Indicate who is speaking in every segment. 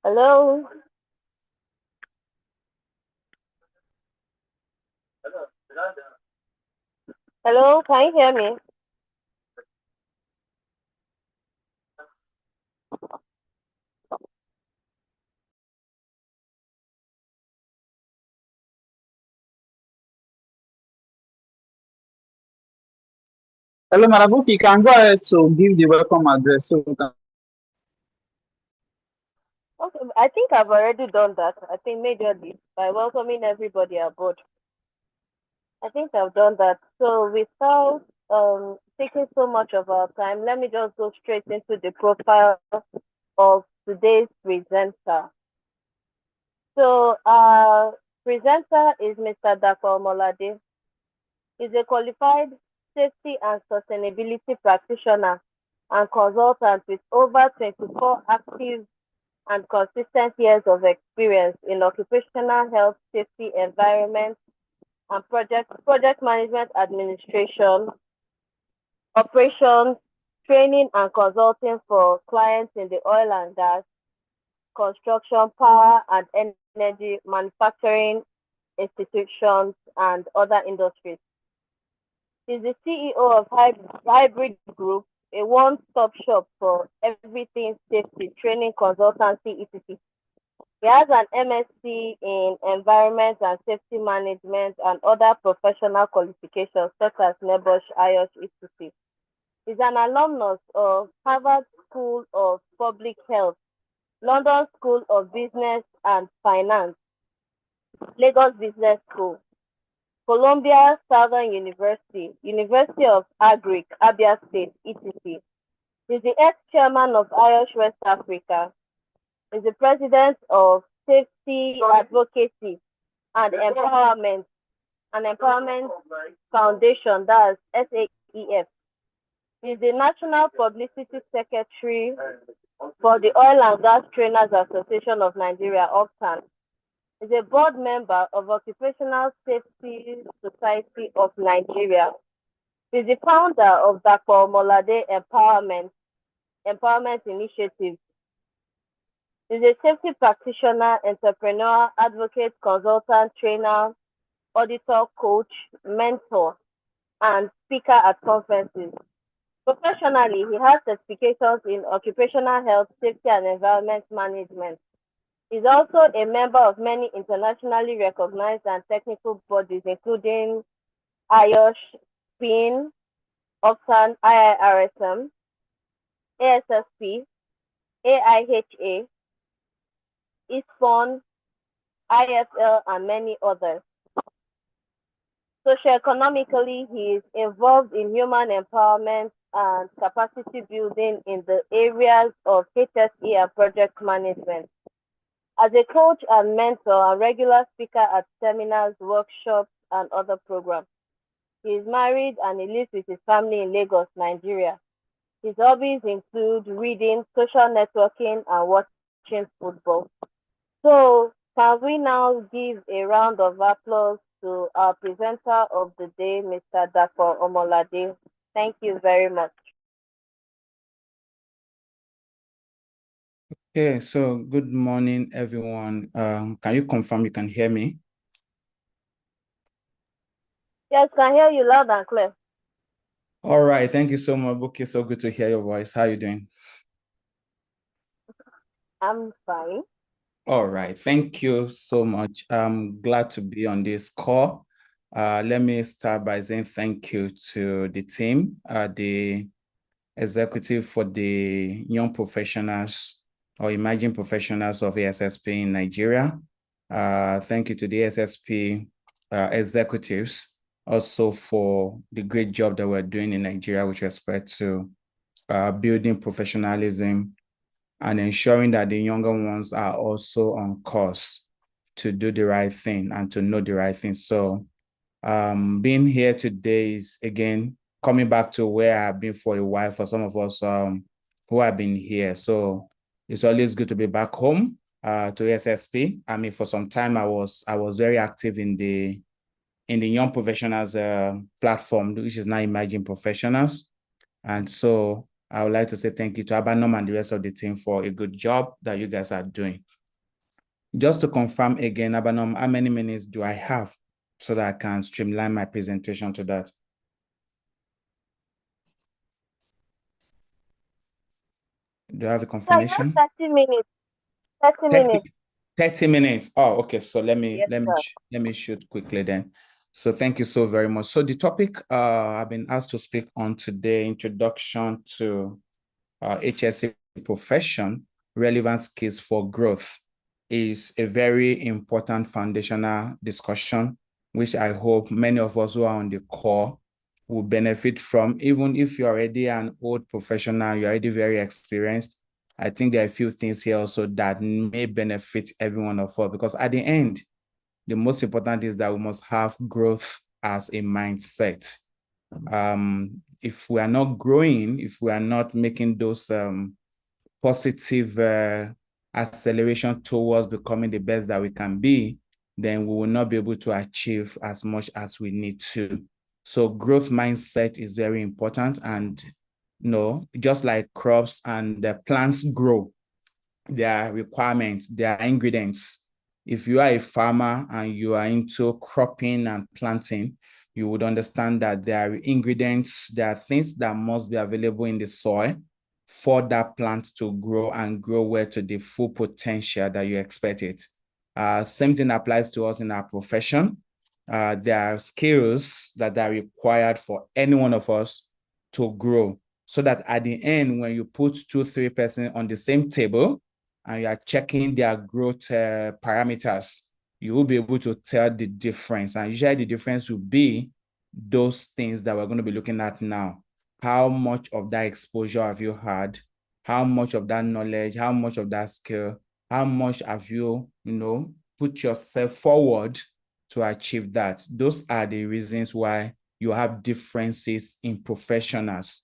Speaker 1: Hello. Hello, can you hear me?
Speaker 2: Hello, Marabuki. You can go ahead to give the welcome address.
Speaker 1: Okay, I think I've already done that. I think majorly by welcoming everybody aboard. I think I've done that. So without taking so much of our time, let me just go straight into the profile of today's presenter. So our presenter is Mr. Dako Molade. He's a qualified safety and sustainability practitioner and consultant with over 24 active and consistent years of experience in occupational health, safety, environment, and project management administration, operations, training and consulting for clients in the oil and gas, construction, power and energy, manufacturing institutions, and other industries. He's the CEO of Hybrid Group, a one-stop shop for everything safety, training, consultancy, etc. He has an MSc in Environment and Safety Management and other professional qualifications such as NEBOSH, IOSH, etc. He's an alumnus of Harvard School of Public Health, London School of Business and Finance, Lagos Business School, Columbia Southern University, University of Agric, Abia State, etc. He's the ex-chairman of IOSH West Africa. Is the president of Safety Advocacy and Empowerment Foundation, that's SAEF. He's the National Publicity Secretary for the Oil and Gas Trainers Association of Nigeria, OPTAN. He's a board member of Occupational Safety Society of Nigeria. He's the founder of Dako Molade Empowerment Initiative. He's a safety practitioner, entrepreneur, advocate, consultant, trainer, auditor, coach, mentor, and speaker at conferences. Professionally, he has certifications in occupational health, safety, and environment management. He's also a member of many internationally recognized and technical bodies, including IOSH, PIN, OPTAN, IIRSM, ASSP, AIHA, ISPON, IFL, and many others. Socioeconomically, he is involved in human empowerment and capacity building in the areas of HSE and project management. As a coach and mentor and regular speaker at seminars, workshops, and other programs. He is married and he lives with his family in Lagos, Nigeria. His hobbies include reading, social networking, and watching football. So, can we now give a round of applause to our presenter of the day, Mr. Dako Omolade? Thank you very much.
Speaker 3: Okay, so good morning, everyone. Can you confirm you can hear me?
Speaker 1: Yes, can hear you loud and clear.
Speaker 3: All right, thank you so much, Buki. So good to hear your voice. How are you doing?
Speaker 1: I'm fine.
Speaker 3: All right, thank you so much. I'm glad to be on this call. Let me start by saying thank you to the team, the executive for the young professionals or emerging professionals of ASSP in Nigeria. Thank you to the ASSP executives also for the great job that we're doing in Nigeria with respect to building professionalism and ensuring that the younger ones are also on course to do the right thing and to know the right thing. So being here today is, again, coming back to where I've been for a while for some of us who have been here. So it's always good to be back home to SSP. I mean, for some time I was very active in the young professionals platform, which is now emerging professionals. And so I would like to say thank you to Abanom and the rest of the team for a good job that you guys are doing. Just to confirm again, Abanom, how many minutes do I have so that I can streamline my presentation to that? Do you have a confirmation?
Speaker 1: 30 minutes. 30 minutes.
Speaker 3: 30 minutes. Oh, okay. So let me
Speaker 1: Yes,
Speaker 3: shoot quickly then. So thank you so very much. So the topic I've been asked to speak on today, introduction to HSE profession, relevant skills for growth, is a very important foundational discussion, which I hope many of us who are on the call will benefit from. Even if you're already an old professional, you're already very experienced, I think there are a few things here also that may benefit every one of us, because at the end, the most important is that we must have growth as a mindset. If we are not growing, if we are not making those positive acceleration towards becoming the best that we can be, then we will not be able to achieve as much as we need to. So growth mindset is very important. And just like crops and the plants grow, their requirements, their ingredients. If you are a farmer and you are into cropping and planting, you would understand that there are ingredients, there are things that must be available in the soil for that plant to grow and grow well to the full potential that you expect it. Same thing applies to us in our profession. There are skills that are required for any one of us to grow, so that at the end, when you put 2-3 persons on the same table and you are checking their growth parameters, you will be able to tell the difference. And usually the difference will be those things that we're going to be looking at now. How much of that exposure have you had? How much of that knowledge? How much of that skill? How much have you, put yourself forward to achieve that? Those are the reasons why you have differences in professionals.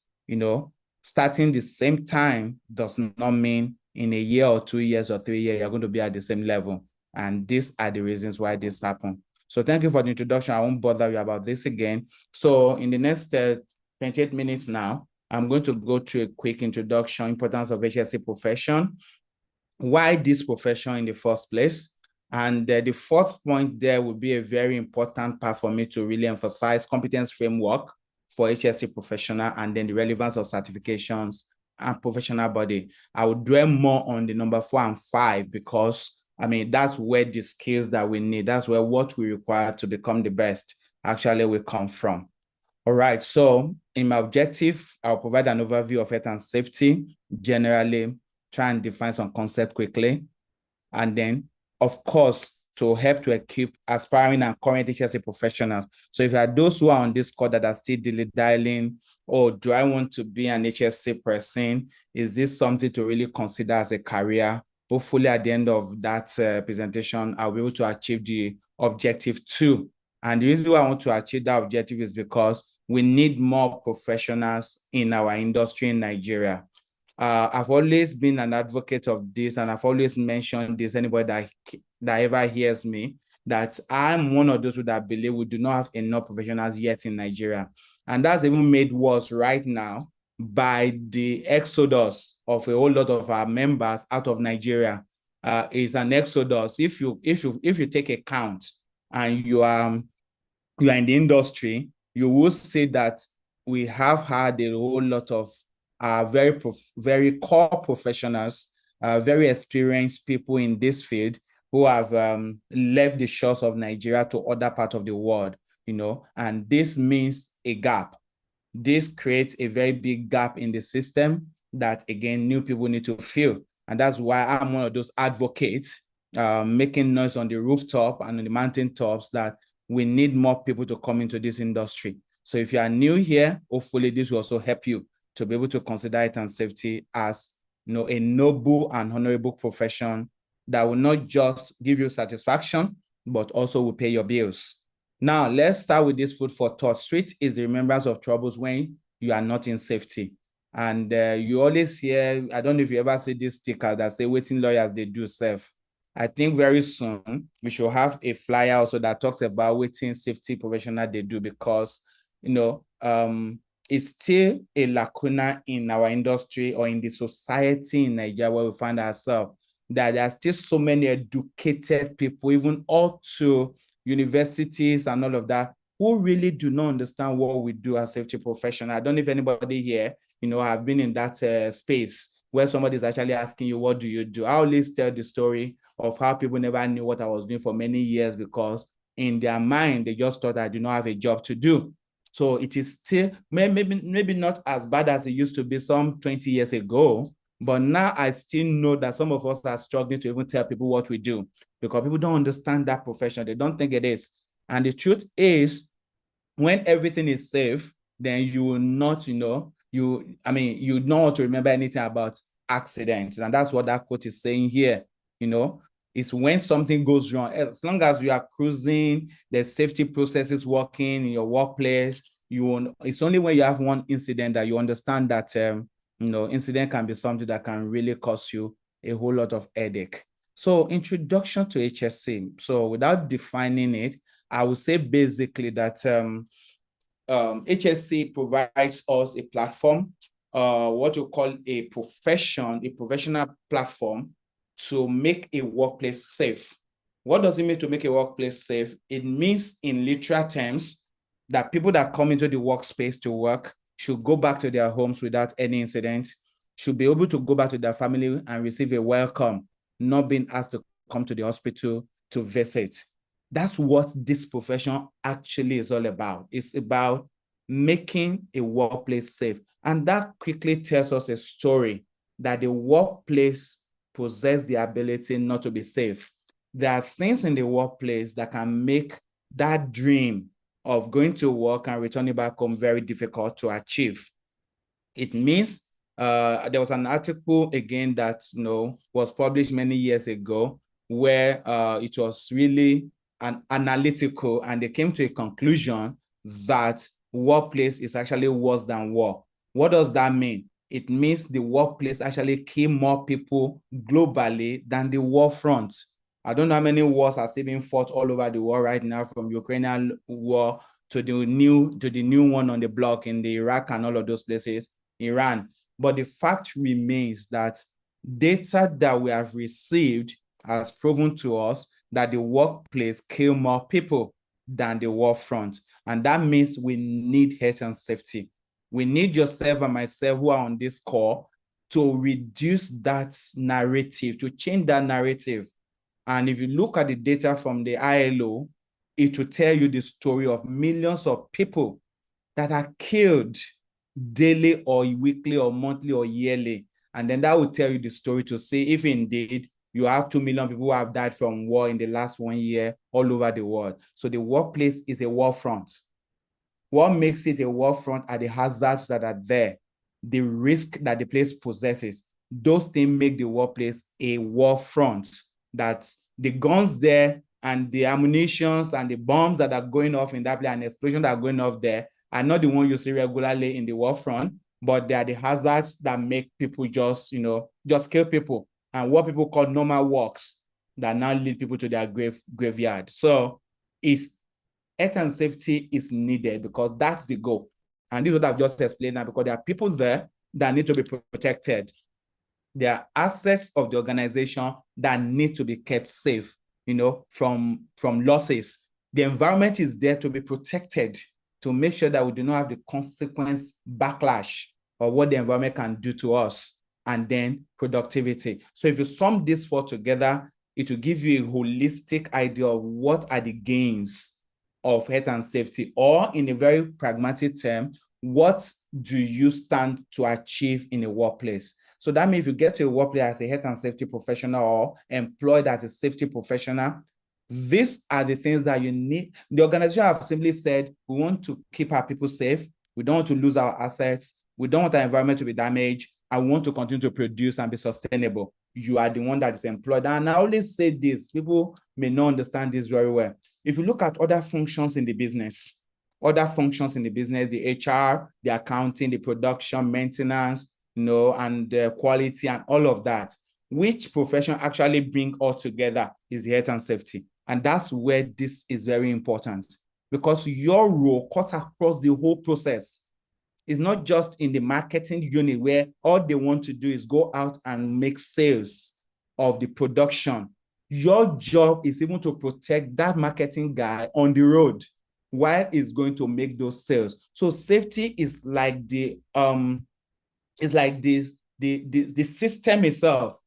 Speaker 3: Starting the same time does not mean in a year or 2 years or 3 years, you're going to be at the same level. And these are the reasons why this happened. So thank you for the introduction. I won't bother you about this again. So in the next 28 minutes now, I'm going to go through a quick introduction, importance of HSE profession, why this profession in the first place. And the fourth point there would be a very important part for me to really emphasize: competence framework for HSE professional, and then the relevance of certifications and professional body. I would dwell more on the number 4 and 5, because that's where the skills that we need, that's where what we require to become the best actually will come from. All right, so in my objective, I'll provide an overview of health and safety, generally try and define some concept quickly, and then, of course, to help to equip aspiring and current HSE professionals. So if there are those who are on this call that are still dialing, oh, do I want to be an HSE person? Is this something to really consider as a career? Hopefully at the end of that presentation, I'll be able to achieve the objective too. And the reason why I want to achieve that objective is because we need more professionals in our industry in Nigeria. I've always been an advocate of this, and I've always mentioned this, anybody that ever hears me, that I'm one of those who that believe we do not have enough professionals yet in Nigeria. And that's even made worse right now by the exodus of a whole lot of our members out of Nigeria. It's an exodus. If you take a count and you are in the industry, you will see that we have had a whole lot of very core professionals, very experienced people in this field who have left the shores of Nigeria to other parts of the world, and this means a gap. This creates a very big gap in the system that, again, new people need to fill. And that's why I'm one of those advocates making noise on the rooftop and on the mountaintops that we need more people to come into this industry. So if you are new here, hopefully this will also help you to be able to consider health and safety as a noble and honorable profession that will not just give you satisfaction, but also will pay your bills. Now, let's start with this food for thought. Sweet is the remembrance of troubles when you are not in safety. And you always hear, I don't know if you ever see this sticker that say waiting lawyers, they do self. I think very soon we should have a flyer also that talks about waiting safety professional they do, because is still a lacuna in our industry or in the society in Nigeria where we find ourselves, that there are still so many educated people, even up to universities and all of that, who really do not understand what we do as safety professionals. I don't know if anybody here, have been in that space where somebody is actually asking you, what do you do? I always tell the story of how people never knew what I was doing for many years because in their mind, they just thought I do not have a job to do. So it is still maybe not as bad as it used to be some 20 years ago, but now I still know that some of us are struggling to even tell people what we do because people don't understand that profession. They don't think it is. And the truth is, when everything is safe, then you will not, you don't want to remember anything about accidents. And that's what that quote is saying here. It's when something goes wrong, as long as you are cruising, the safety processes working in your workplace, it's only when you have one incident that you understand that, incident can be something that can really cause you a whole lot of headache. So introduction to HSE. So without defining it, I would say basically that HSE provides us a platform, what you call a professional platform to make a workplace safe. What does it mean to make a workplace safe? It means in literal terms that people that come into the workspace to work should go back to their homes without any incident, should be able to go back to their family and receive a welcome, not being asked to come to the hospital to visit. That's what this profession actually is all about. It's about making a workplace safe. And that quickly tells us a story that the workplace possesses the ability not to be safe. There are things in the workplace that can make that dream of going to work and returning back home very difficult to achieve. It means there was an article again that was published many years ago where it was really analytical, and they came to a conclusion that workplace is actually worse than war. What does that mean? It means the workplace actually kill more people globally than the war front. I don't know how many wars are still being fought all over the world right now, from Ukrainian war to the new one on the block in the Iraq and all of those places, Iran. But the fact remains that data that we have received has proven to us that the workplace kill more people than the war front. And that means we need health and safety. We need yourself and myself who are on this call to reduce that narrative, to change that narrative. And if you look at the data from the ILO, it will tell you the story of millions of people that are killed daily or weekly or monthly or yearly. And then that will tell you the story to see if indeed you have 2 million people who have died from war in the last 1 year all over the world. So the workplace is a war front. What makes it a war front are the hazards that are there, the risk that the place possesses. Those things make the workplace a war front. That the guns there and the ammunitions and the bombs that are going off in that place and explosions that are going off there are not the ones you see regularly in the war front, but they are the hazards that make people just kill people, and what people call normal walks that now lead people to their graveyard. So health and safety is needed because that's the goal. And this is what I've just explained now, because there are people there that need to be protected. There are assets of the organization that need to be kept safe, from losses. The environment is there to be protected, to make sure that we do not have the consequence backlash of what the environment can do to us, and then productivity. So if you sum this four together, it will give you a holistic idea of what are the gains of health and safety, or in a very pragmatic term, what do you stand to achieve in a workplace? So that means if you get to a workplace as a health and safety professional or employed as a safety professional, these are the things that you need. The organization have simply said, we want to keep our people safe. We don't want to lose our assets. We don't want our environment to be damaged. And we want to continue to produce and be sustainable. You are the one that is employed. And I always say this, people may not understand this very well. If you look at other functions in the business, the HR, the accounting, the production, maintenance, and the quality and all of that, which profession actually bring all together is health and safety. And that's where this is very important, because your role cuts across the whole process. It's not just in the marketing unit where all they want to do is go out and make sales of the production. Your job is even to protect that marketing guy on the road while he's going to make those sales. So safety is like the system itself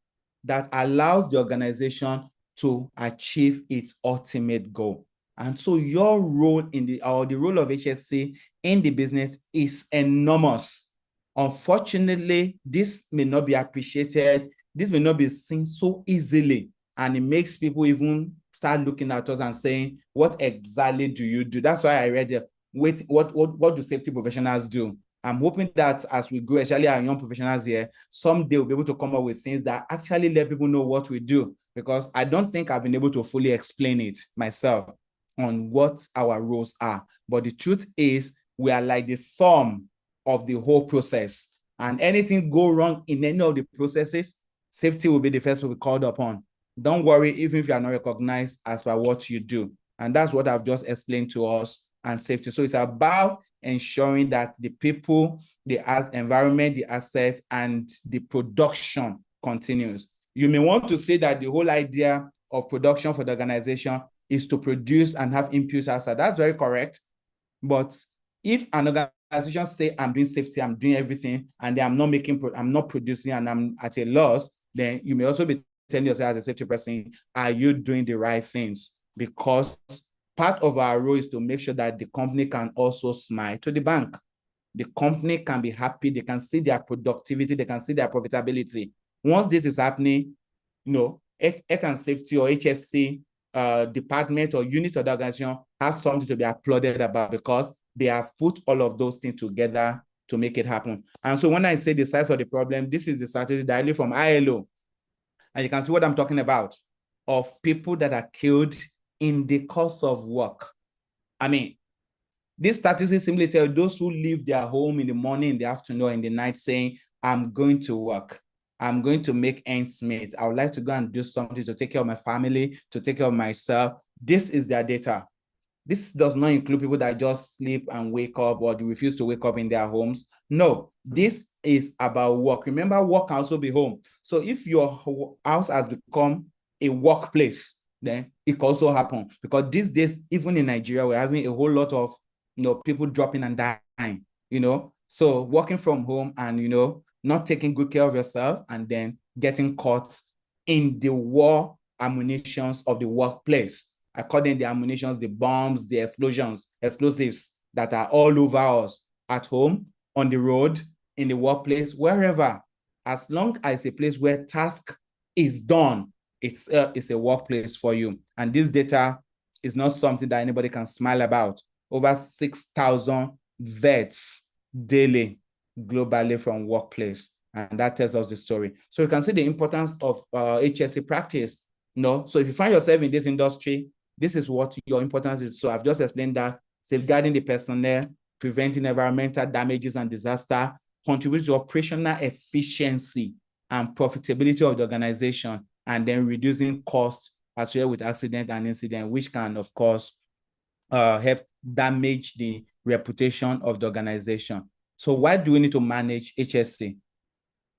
Speaker 3: that allows the organization to achieve its ultimate goal. And so your role the role of HSC in the business is enormous. Unfortunately, this may not be appreciated. This may not be seen so easily. And it makes people even start looking at us and saying, what exactly do you do? That's why I read it. Wait, what do safety professionals do? I'm hoping that as we grow, especially our young professionals here, someday we'll be able to come up with things that actually let people know what we do, because I don't think I've been able to fully explain it myself on what our roles are. But the truth is, we are like the sum of the whole process. And anything go wrong in any of the processes, safety will be the first to be called upon. Don't worry, even if you are not recognized as by what you do. And that's what I've just explained to us and safety. So it's about ensuring that the people, the environment, the assets, and the production continues. You may want to say that the whole idea of production for the organization is to produce and have inputs outside. That's very correct. But if an organization say, I'm doing safety, I'm doing everything, and I'm not producing, and I'm at a loss, then you may also be telling yourself as a safety person, are you doing the right things? Because part of our role is to make sure that the company can also smile to the bank. The company can be happy. They can see their productivity. They can see their profitability. Once this is happening, health and safety or HSC department or unit of the organization have something to be applauded about, because they have put all of those things together to make it happen. And so when I say the size of the problem, this is the strategy directly from ILO. And you can see what I'm talking about, of people that are killed in the course of work. I mean, this statistics simply tell those who leave their home in the morning, in the afternoon, or in the night saying, I'm going to work. I'm going to make ends meet. I would like to go and do something to take care of my family, to take care of myself. This is their data. This does not include people that just sleep and wake up, or they refuse to wake up in their homes. No, this is about work. Remember, work can also be home. So if your house has become a workplace, then it can also happen. Because these days, even in Nigeria, we're having a whole lot of people dropping and dying, So working from home and, not taking good care of yourself, and then getting caught in the war ammunitions of the workplace. According to the ammunitions, the bombs, the explosives that are all over us, at home, on the road, in the workplace, wherever. As long as it's a place where task is done, it's a workplace for you. And this data is not something that anybody can smile about. Over 6,000 vets daily globally from workplace. And that tells us the story. So you can see the importance of HSE practice. So if you find yourself in this industry, this is what your importance is. So I've just explained that safeguarding the personnel, preventing environmental damages and disaster, contributes to operational efficiency and profitability of the organization, and then reducing costs as well with accident and incident, which can, of course, help damage the reputation of the organization. So why do we need to manage HSC?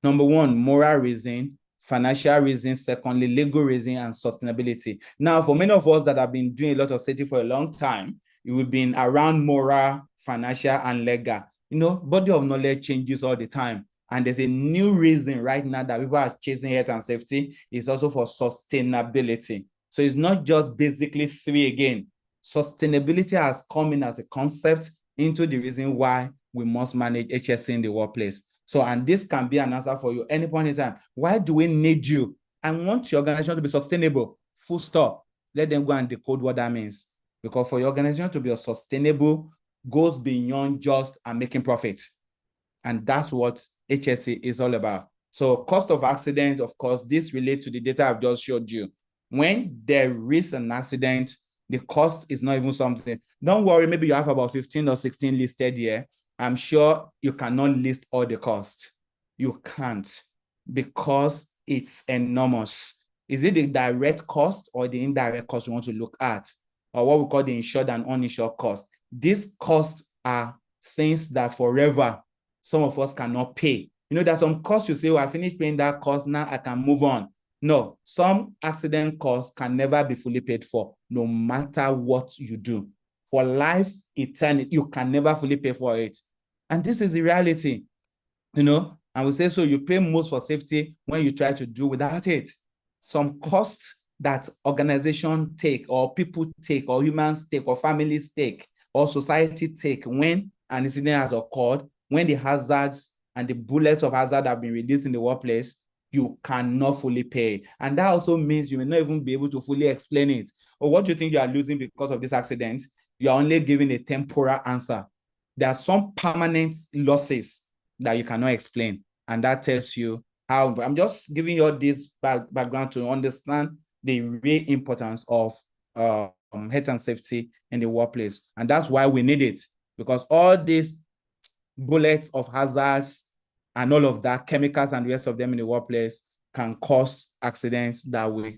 Speaker 3: Number one, moral reason, financial reason, secondly, legal reason, and sustainability. Now, for many of us that have been doing a lot of safety for a long time, we've been around moral, financial, and legal. Body of knowledge changes all the time. And there's a new reason right now that people are chasing health and safety. It's also for sustainability. So it's not just basically three again. Sustainability has come in as a concept into the reason why we must manage HSC in the workplace. So, and this can be an answer for you any point in time. Why do we need you? I want your organization to be sustainable, full stop. Let them go and decode what that means. Because for your organization to be sustainable goes beyond just making profit. And that's what HSC is all about. So cost of accident, of course, this relates to the data I've just showed you. When there is an accident, the cost is not even something. Don't worry, maybe you have about 15 or 16 listed here. I'm sure you cannot list all the costs. You can't, because it's enormous. Is it the direct cost or the indirect cost you want to look at? Or what we call the insured and uninsured cost? These costs are things that forever some of us cannot pay. There's some costs you say, I finished paying that cost, now I can move on. No, some accident costs can never be fully paid for, no matter what you do. For life, eternity, you can never fully pay for it. And this is the reality, and we say, so you pay most for safety when you try to do without it. Some costs that organizations take, or people take, or humans take, or families take, or society take when an incident has occurred, when the hazards and the bullets of hazard have been released in the workplace, you cannot fully pay. And that also means you may not even be able to fully explain it. Or what do you think you are losing because of this accident? You are only giving a temporal answer. There are some permanent losses that you cannot explain. And that tells you how. I'm just giving you all this background to understand the real importance of health and safety in the workplace. And that's why we need it, because all these bullets of hazards and all of that, chemicals and the rest of them in the workplace, can cause accidents that will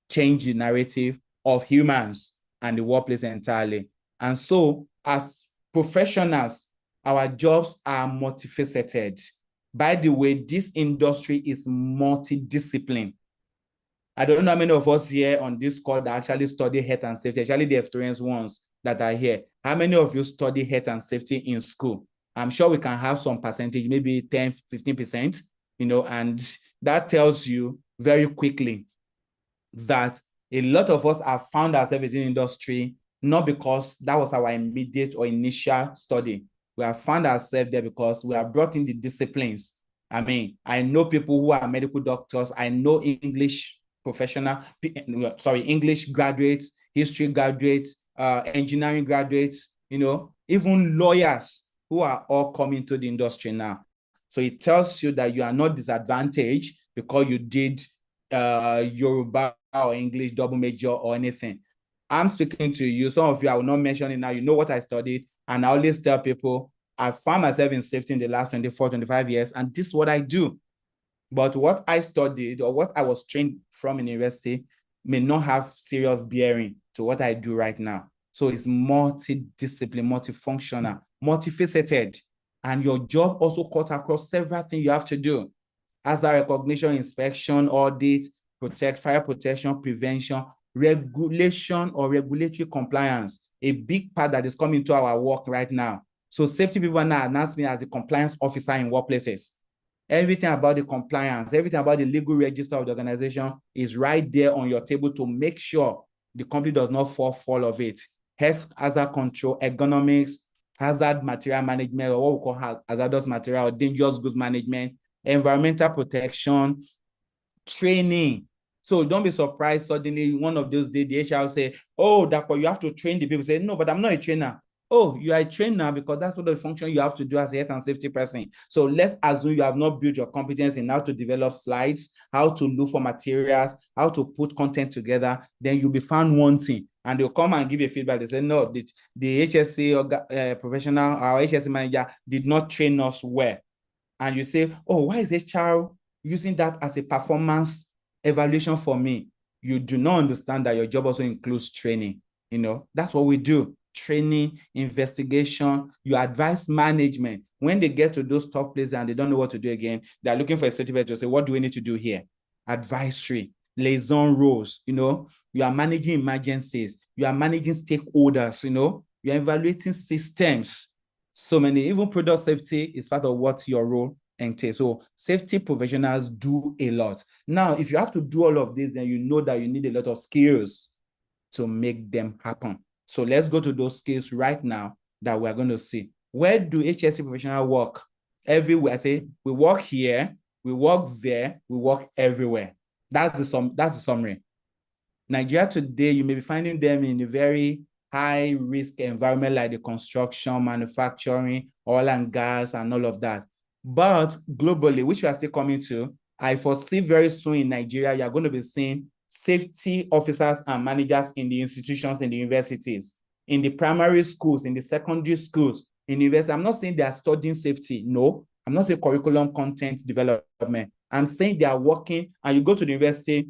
Speaker 3: change the narrative of humans and the workplace entirely. And so, as professionals, our jobs are multifaceted. By the way, this industry is multidiscipline. I don't know how many of us here on this call that actually study health and safety, especially the experienced ones that are here. How many of you study health and safety in school? I'm sure we can have some percentage, maybe 10, 15%, and that tells you very quickly that a lot of us have found ourselves in the industry, not because that was our immediate or initial study. We have found ourselves there because we have brought in the disciplines. I mean, I know people who are medical doctors. I know English English graduates, history graduates, engineering graduates, even lawyers who are all coming to the industry now. So it tells you that you are not disadvantaged because you did Yoruba or English double major or anything. I'm speaking to you. Some of you, I will not mention it now. You know what I studied. And I always tell people, I found myself in safety in the last 24, 25 years, and this is what I do. But what I studied or what I was trained from in university may not have serious bearing to what I do right now. So it's multidiscipline, multifunctional, multifaceted. And your job also cuts across several things you have to do. Hazard recognition, inspection, audit, fire protection, prevention, regulation or regulatory compliance, a big part that is coming to our work right now. So safety people now announce me as the compliance officer in workplaces. Everything about the compliance, everything about the legal register of the organization is right there on your table to make sure the company does not fall foul of it. Health hazard control, ergonomics, hazard material management, or what we call hazardous material or dangerous goods management, environmental protection, training. So don't be surprised suddenly one of those days the HR will say, oh, Dapo, you have to train the people. Say, no, but I'm not a trainer. Oh, you are a trainer because that's what the function you have to do as a health and safety person. So let's assume you have not built your competence in how to develop slides, how to look for materials, how to put content together, then you'll be found wanting. And they'll come and give you feedback. They say, no, the HSE professional, our HSE manager did not train us well. And you say, oh, why is HR using that as a performance evaluation for me? You do not understand that your job also includes training. That's what we do. Training, investigation, you advise management. When they get to those tough places and they don't know what to do again, they're looking for a certificate to say, what do we need to do here? Advisory, liaison roles, you are managing emergencies, you are managing stakeholders, you are evaluating systems. So many, even product safety is part of what your role entails. So safety professionals do a lot. Now, if you have to do all of this, then you know that you need a lot of skills to make them happen. So let's go to those skills right now that we're going to see. Where do HSE professionals work? Everywhere. I say we work here, we work there, we work everywhere. That's the summary. Nigeria today, you may be finding them in a very high risk environment like the construction, manufacturing, oil and gas, and all of that. But globally, which we are still coming to, I foresee very soon in Nigeria, you're going to be seeing safety officers and managers in the institutions, in the universities, in the primary schools, in the secondary schools, in university. I'm not saying they are studying safety. No, I'm not saying curriculum content development. I'm saying they are working, and you go to the university,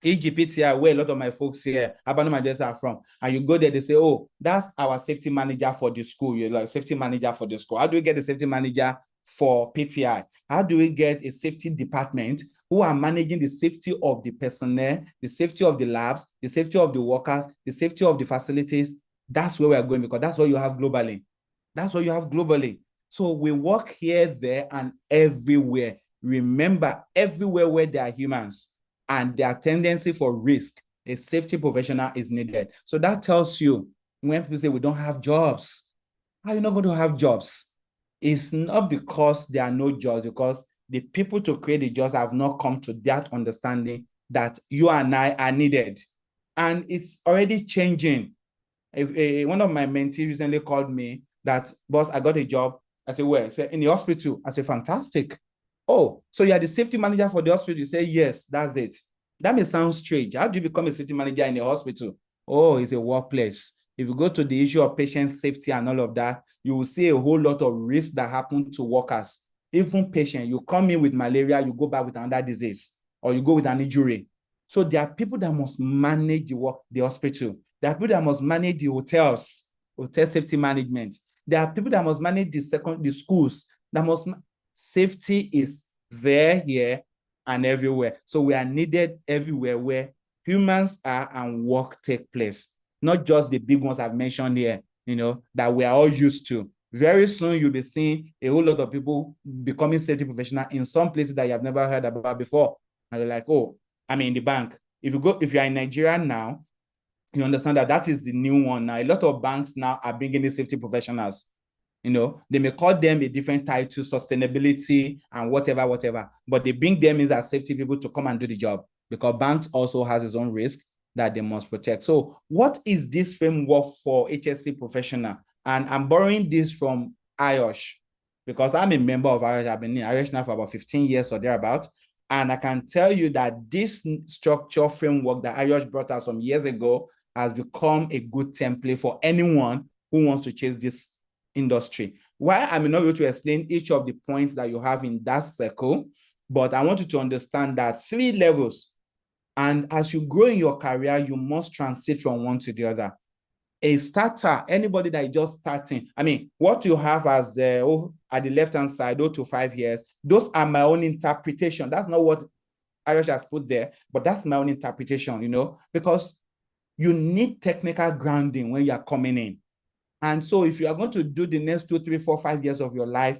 Speaker 3: EGPTI, where a lot of my folks here, Abano Managers are from, and you go there, they say, oh, that's our safety manager for the school. You're like, safety manager for the school. How do we get the safety manager for PTI? How do we get a safety department who are managing the safety of the personnel, the safety of the labs, the safety of the workers, the safety of the facilities? That's where we are going, because that's what you have globally. That's what you have globally. So we work here, there, and everywhere. Remember, everywhere where there are humans and their tendency for risk, a safety professional is needed. So that tells you, when people say we don't have jobs, how are you not going to have jobs? It's not because there are no jobs, because the people to create the jobs have not come to that understanding that you and I are needed. And it's already changing. One of my mentees recently called me that, boss, I got a job. I said, where? He said, in the hospital. I said, fantastic. Oh, so you are the safety manager for the hospital? You say, yes, that's it. That may sound strange. How do you become a safety manager in a hospital? Oh, it's a workplace. If you go to the issue of patient safety and all of that, you will see a whole lot of risks that happen to workers. Even patient, you come in with malaria, you go back with another disease, or you go with an injury. So there are people that must manage the hospital. There are people that must manage the hotels, hotel safety management. There are people that must manage the schools. Safety is there, here, and everywhere. So we are needed everywhere where humans are and work take place. Not just the big ones I've mentioned here, that we are all used to. Very soon you'll be seeing a whole lot of people becoming safety professional in some places that you have never heard about before. And they're like, oh, I'm in the bank. If you're in Nigeria now, you understand that is the new one now. A lot of banks now are bringing in safety professionals. They may call them a different title, sustainability and whatever, but they bring them in as safety people to come and do the job, because banks also has its own risk that they must protect. So what is this framework for HSE professional? And I'm borrowing this from IOSH, because I'm a member of IOSH. I've been in IOSH now for about 15 years or thereabout. And I can tell you that this structure framework that IOSH brought us some years ago has become a good template for anyone who wants to chase this industry. Why I may not be able to explain each of the points that you have in that circle, but I want you to understand that 3 levels. And as you grow in your career, you must transit from one to the other. A starter, anybody that is just starting, what you have as at the left-hand side, 0 to 5 years, those are my own interpretation. That's not what Irish has put there, but that's my own interpretation, because you need technical grounding when you are coming in. And so if you are going to do the next 2, 3, 4, 5 years of your life,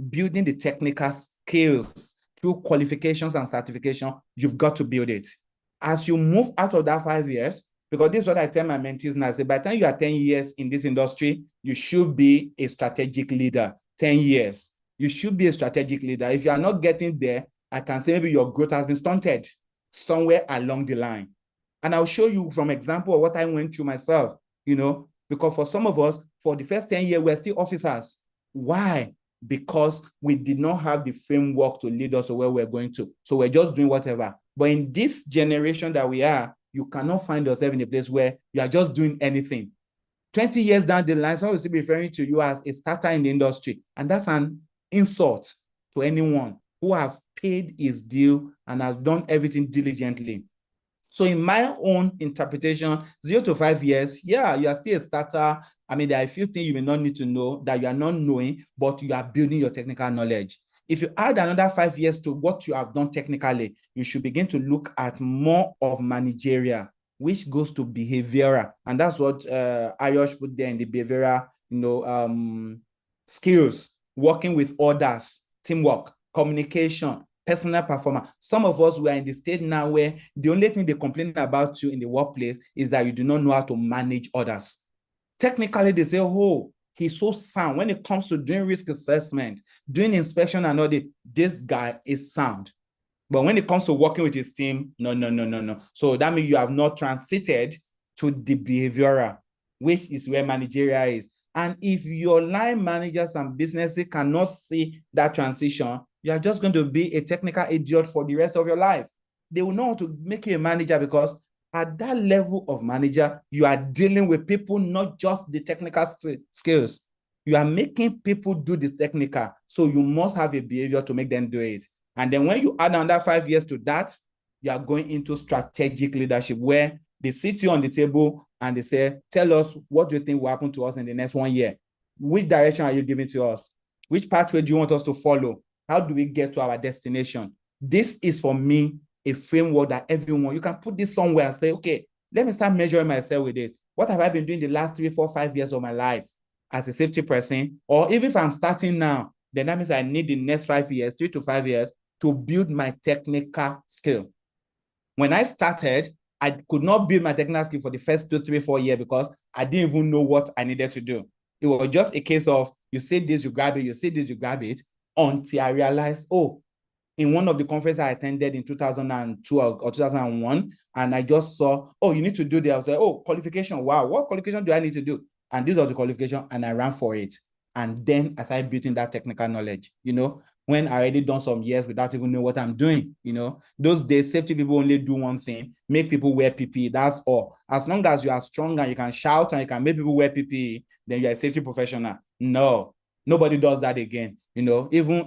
Speaker 3: building the technical skills through qualifications and certification, you've got to build it. As you move out of that 5 years, because this is what I tell my mentees now, I say, by the time you are 10 years in this industry, you should be a strategic leader. 10 years, you should be a strategic leader. If you are not getting there, I can say maybe your growth has been stunted somewhere along the line. And I'll show you from example of what I went through myself, because for some of us, for the first 10 years, we're still officers. Why? Because we did not have the framework to lead us to where we're going to. So we're just doing whatever. But in this generation that we are, you cannot find yourself in a place where you are just doing anything. 20 years down the line, someone will still be referring to you as a starter in the industry. And that's an insult to anyone who have paid his due and has done everything diligently. So in my own interpretation, 0 to 5 years, yeah, you are still a starter. There are a few things you may not need to know that you are not knowing, but you are building your technical knowledge. If you add another 5 years to what you have done technically, you should begin to look at more of managerial, which goes to behavioral. And that's what Ayosh put there in the behavioral, skills, working with others, teamwork, communication, personal performance. Some of us, we are in the state now where the only thing they complain about you in the workplace is that you do not know how to manage others. Technically, they say, oh, he's so sound. When it comes to doing risk assessment, doing inspection and audit, this guy is sound. But when it comes to working with his team, no. So that means you have not transited to the behavioral, which is where managerial is. And if your line managers and businesses cannot see that transition, you are just going to be a technical idiot for the rest of your life. They will know how to make you a manager, because at that level of manager, you are dealing with people, not just the technical skills. You are making people do this technical. So you must have a behavior to make them do it. And then when you add another 5 years to that, you are going into strategic leadership, where they sit you on the table and they say, tell us what do you think will happen to us in the next 1 year? Which direction are you giving to us? Which pathway do you want us to follow? How do we get to our destination? This is, for me, a framework that everyone, you can put this somewhere and say, okay, let me start measuring myself with this. What have I been doing the last 3, 4, 5 years of my life as a safety person? Or even if I'm starting now, then that means I need the next 5 years, 3 to 5 years, to build my technical skill. When I started, I could not build my technical skill for the first 2, 3, 4 years because I didn't even know what I needed to do. It was just a case of, you say this, you grab it, you say this, you grab it, until I realized, oh, in one of the conferences I attended in 2002 or 2001, and I just saw, oh, you need to do this. I was like, oh, qualification. Wow, what qualification do I need to do? And this was the qualification, and I ran for it. And then I started building that technical knowledge, when I already done some years without even knowing what I'm doing, Those days, safety people only do one thing, make people wear PPE, that's all. As long as you are strong and you can shout and you can make people wear PPE, then you're a safety professional. No, nobody does that again. Even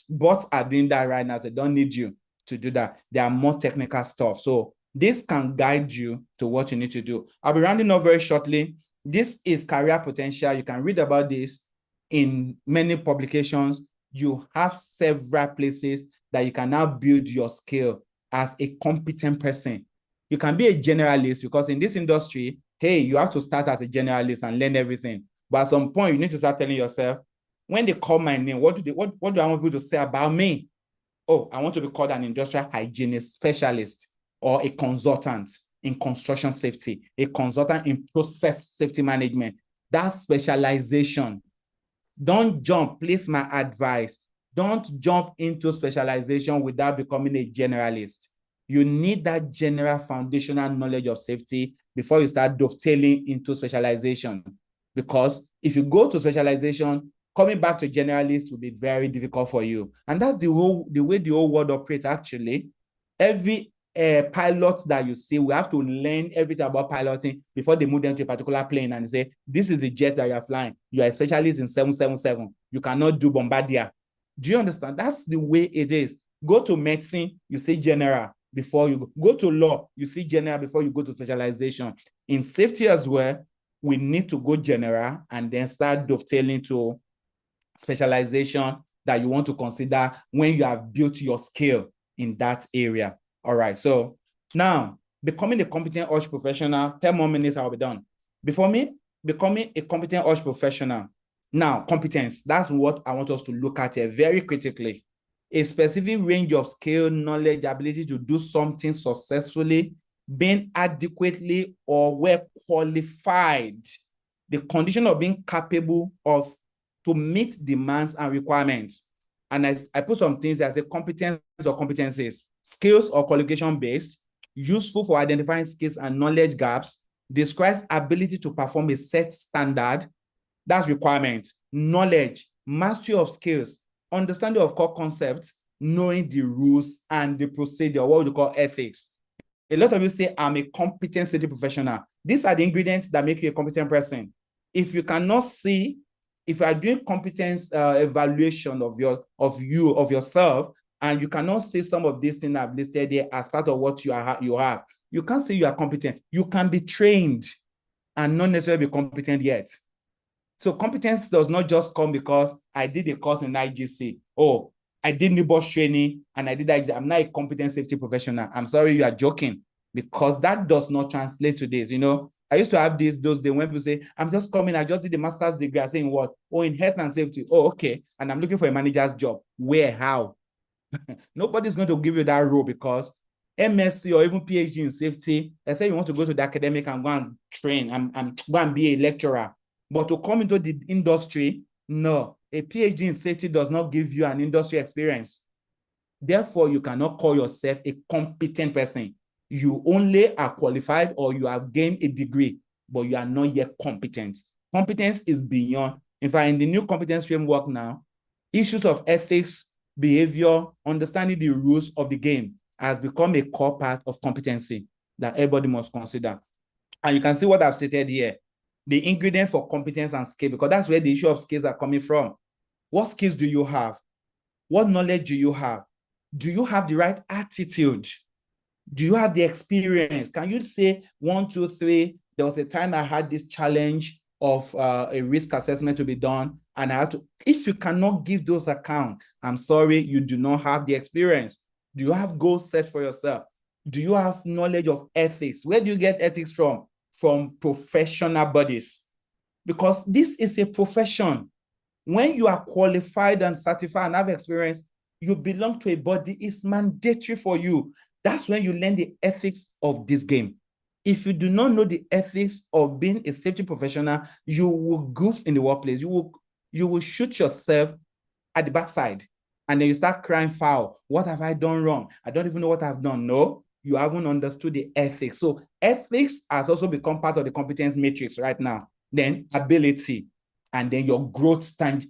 Speaker 3: bots are doing that right now. They don't need you to do that. They are more technical stuff. So this can guide you to what you need to do. I'll be rounding up very shortly. This is career potential. You can read about this in many publications. You have several places that you can now build your skill as a competent person. You can be a generalist because in this industry, hey, you have to start as a generalist and learn everything. But at some point, you need to start telling yourself, when they call my name, what do I want people to say about me? Oh, I want to be called an industrial hygienist specialist or a consultant in construction safety, a consultant in process safety management. That specialization. Don't jump, please, my advice. Don't jump into specialization without becoming a generalist. You need that general foundational knowledge of safety before you start dovetailing into specialization. Because if you go to specialization, coming back to generalist will be very difficult for you. And that's the way the whole world operates, actually. Every pilot that you see, we have to learn everything about piloting before they move them to a particular plane and say, this is the jet that you're flying. You are a specialist in 777. You cannot do Bombardier. Do you understand? That's the way it is. Go to medicine, you see general before you go to law, you see general before you go to specialization. In safety as well, we need to go general and then start dovetailing to specialization that you want to consider when you have built your skill in that area. All right, so now becoming a competent OSH professional, 10 more minutes, I'll be done. Before me, becoming a competent OSH professional. Now, competence, that's what I want us to look at here very critically. A specific range of skill, knowledge, ability to do something successfully, being adequately or well qualified, the condition of being capable of to meet demands and requirements. And I put some things as a competence or competencies, skills or qualification based, useful for identifying skills and knowledge gaps, describes ability to perform a set standard, that's requirement, knowledge, mastery of skills, understanding of core concepts, knowing the rules and the procedure, what we call ethics. A lot of you say, I'm a competent safety professional. These are the ingredients that make you a competent person. If you cannot see, if you are doing competence evaluation of yourself, and you cannot see some of these things I've listed here as part of what you have, you can't say you are competent. You can be trained and not necessarily be competent yet. So competence does not just come because I did a course in IGC. Oh, I did NIBOS training and I did IGC. I'm not a competent safety professional. I'm sorry, you are joking, because that does not translate to this. I used to have those days when people say, I'm just coming, I just did a master's degree. I'm saying what? Oh, in health and safety. Oh, okay. And I'm looking for a manager's job. Where? How? Nobody's going to give you that role, because MSc or even PhD in safety, let's say you want to go to the academic and go and train and go and be a lecturer. But to come into the industry, no. A PhD in safety does not give you an industry experience. Therefore, you cannot call yourself a competent person. You only are qualified or you have gained a degree, but you are not yet competent. Competence is beyond. In fact, in the new competence framework now, issues of ethics, behavior, understanding the rules of the game has become a core part of competency that everybody must consider. And you can see what I've stated here, the ingredient for competence and skill, because that's where the issue of skills are coming from. What skills do you have? What knowledge do you have? Do you have the right attitude? Do you have the experience? Can you say 1, 2, 3, there was a time I had this challenge of a risk assessment to be done, And I have to, if you cannot give those accounts, I'm sorry, you do not have the experience. Do you have goals set for yourself? Do you have knowledge of ethics? Where do you get ethics from? From professional bodies. Because this is a profession. When you are qualified and certified and have experience, you belong to a body. It's mandatory for you. That's when you learn the ethics of this game. If you do not know the ethics of being a safety professional, you will goof in the workplace. You will shoot yourself at the backside, and then you start crying foul. What have I done wrong? I don't even know what I've done. No, you haven't understood the ethics. So ethics has also become part of the competence matrix right now. Then ability, and then your growth time.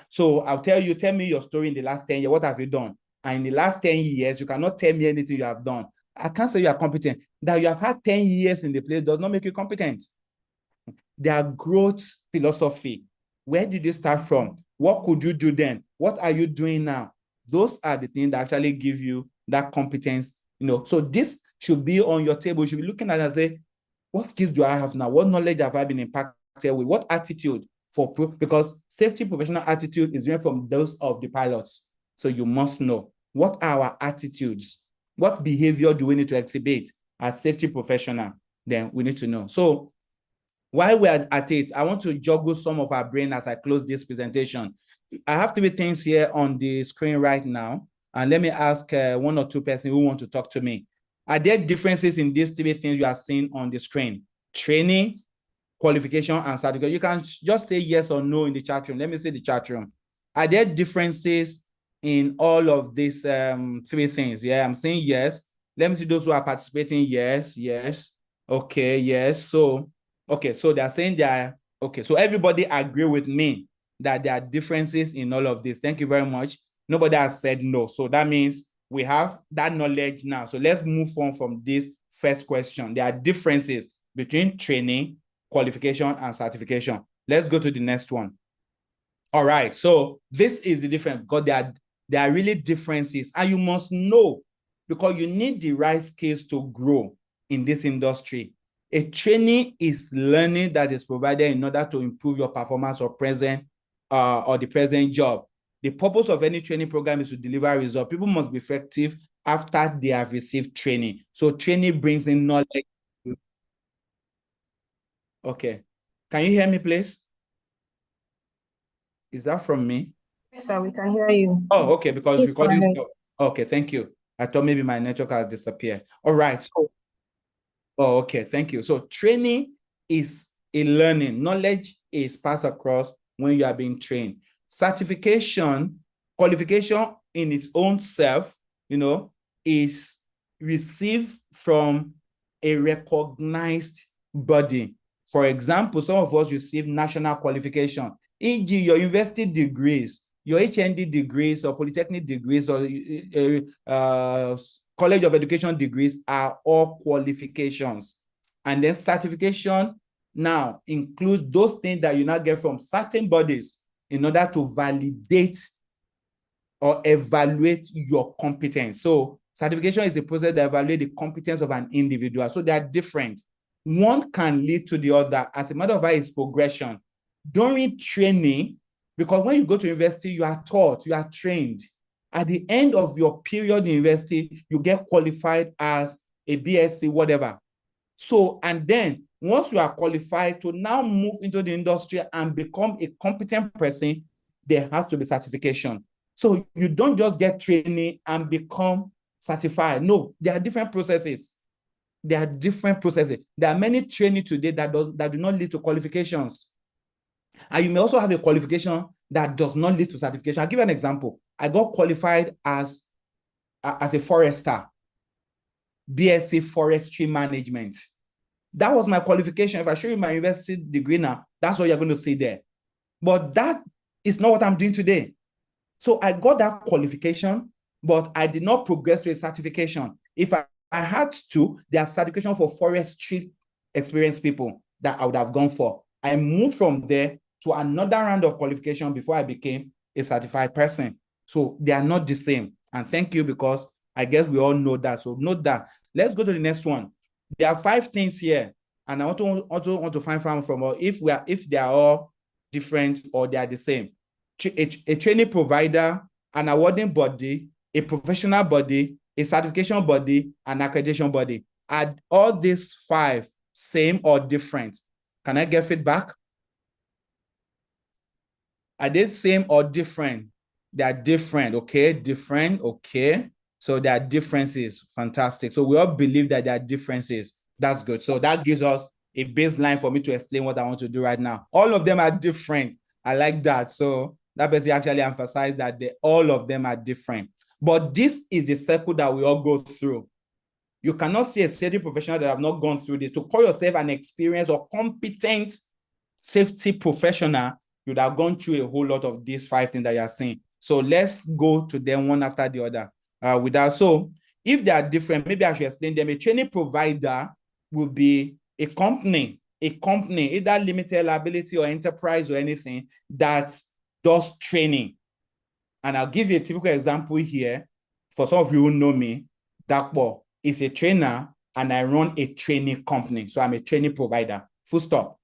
Speaker 3: So I'll tell me your story in the last 10 years. What have you done? And in the last 10 years, you cannot tell me anything you have done. I can't say you are competent. That you have had 10 years in the place does not make you competent. Their growth philosophy. Where did you start from? What could you do then? What are you doing now? Those are the things that actually give you that competence. So this should be on your table. You should be looking at it and say, what skills do I have now? What knowledge have I been impacted with? What attitude because safety professional attitude is different from those of the pilots. So you must know what are our attitudes. What behavior do we need to exhibit as safety professional? Then we need to know. So while we're at it, I want to juggle some of our brain as I close this presentation. I have 3 things here on the screen right now. And let me ask 1 or 2 persons who want to talk to me. Are there differences in these 3 things you are seeing on the screen? Training, qualification, and certificate. You can just say yes or no in the chat room. Let me see the chat room. Are there differences in all of these 3 things? Yeah, I'm saying yes. Let me see those who are participating. Yes, yes. Okay, yes. So, okay, so they're saying okay, so everybody agree with me that there are differences in all of this. Thank you very much. Nobody has said no. So that means we have that knowledge now. So let's move on from this first question. There are differences between training, qualification, and certification. Let's go to the next one. All right, so this is the difference because there are really differences, and you must know because you need the right skills to grow in this industry. A training is learning that is provided in order to improve your performance or the present job. The purpose of any training program is to deliver results. People must be effective after they have received training. So training brings in knowledge. Okay. Can you hear me, please? Is that from me?
Speaker 4: Yes, sir, we can hear you.
Speaker 3: Oh, okay, because
Speaker 4: Please
Speaker 3: recording. Okay, thank you. I thought maybe my network has disappeared. All right. So, okay, thank you. So training is a learning. Knowledge is passed across when you are being trained. Certification, qualification in its own self, is received from a recognized body. For example, some of us receive national qualification, e.g., your university degrees, your HND degrees or polytechnic degrees or college of education degrees are all qualifications. And then certification now includes those things that you now get from certain bodies in order to validate or evaluate your competence. So certification is a process that evaluates the competence of an individual. So they are different. One can lead to the other. As a matter of fact, it's progression. During training, because when you go to university, you are taught, you are trained. At the end of your period in university, you get qualified as a BSc, whatever. So, and then once you are qualified to now move into the industry and become a competent person, there has to be certification. So you don't just get training and become certified. No, there are different processes. There are different processes. There are many training today that do not lead to qualifications. And you may also have a qualification that does not lead to certification. I'll give you an example. I got qualified as a forester, BSc Forestry Management. That was my qualification. If I show you my university degree now, that's what you're going to see there. But that is not what I'm doing today. So I got that qualification, but I did not progress to a certification. If I had to, there are certification for forestry experienced people that I would have gone for. I moved from there to another round of qualification before I became a certified person. So they are not the same. And thank you, because I guess we all know that. So note that. Let's go to the next one. There are 5 things here, and I also want to find from if they are all different or they are the same. a training provider, an awarding body, a professional body, a certification body, an accreditation body. Are all these 5 same or different? Can I get feedback? Are they same or different? They are different, okay? Different, okay. So there are differences, fantastic. So we all believe that there are differences. That's good. So that gives us a baseline for me to explain what I want to do right now. All of them are different. I like that. So that basically actually emphasized that all of them are different. But this is the circle that we all go through. You cannot see a safety professional that have not gone through this. To call yourself an experienced or competent safety professional, you'd have gone through a whole lot of these 5 things that you're saying. So let's go to them one after the other. So if they are different, maybe I should explain them. A training provider will be a company, either limited liability or enterprise or anything that does training. And I'll give you a typical example here. For some of you who know me, Dakpo is a trainer and I run a training company. So I'm a training provider, full stop.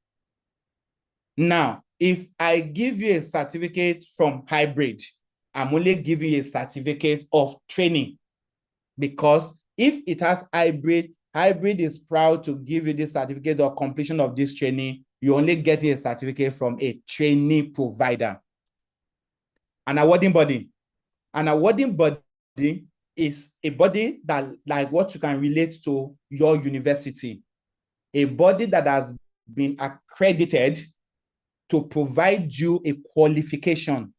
Speaker 3: Now, if I give you a certificate from hybrid, I'm only giving you a certificate of training, because if it has hybrid is proud to give you this certificate of completion of this training. You only get a certificate from a training provider. An awarding body is a body that, like what you can relate to your university, a body that has been accredited to provide you a qualification.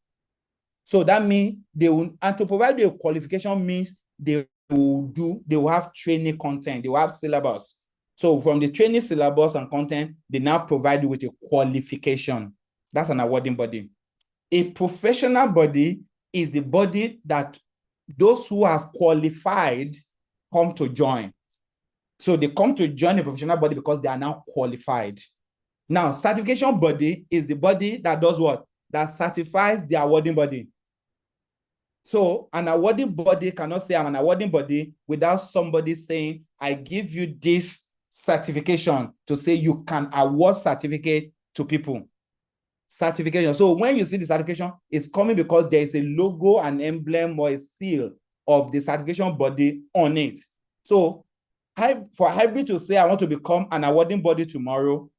Speaker 3: So that means and to provide you a qualification means they will have training content, they will have syllabus. So from the training syllabus and content, they now provide you with a qualification. That's an awarding body. A professional body is the body that those who have qualified come to join. So they come to join a professional body because they are now qualified. Now, certification body is the body that does what? That certifies the awarding body. So an awarding body cannot say I'm an awarding body without somebody saying, I give you this certification to say you can award certificate to people. Certification. So when you see the certification, it's coming because there is a logo, an emblem, or a seal of the certification body on it. So for hybrid to say I want to become an awarding body tomorrow,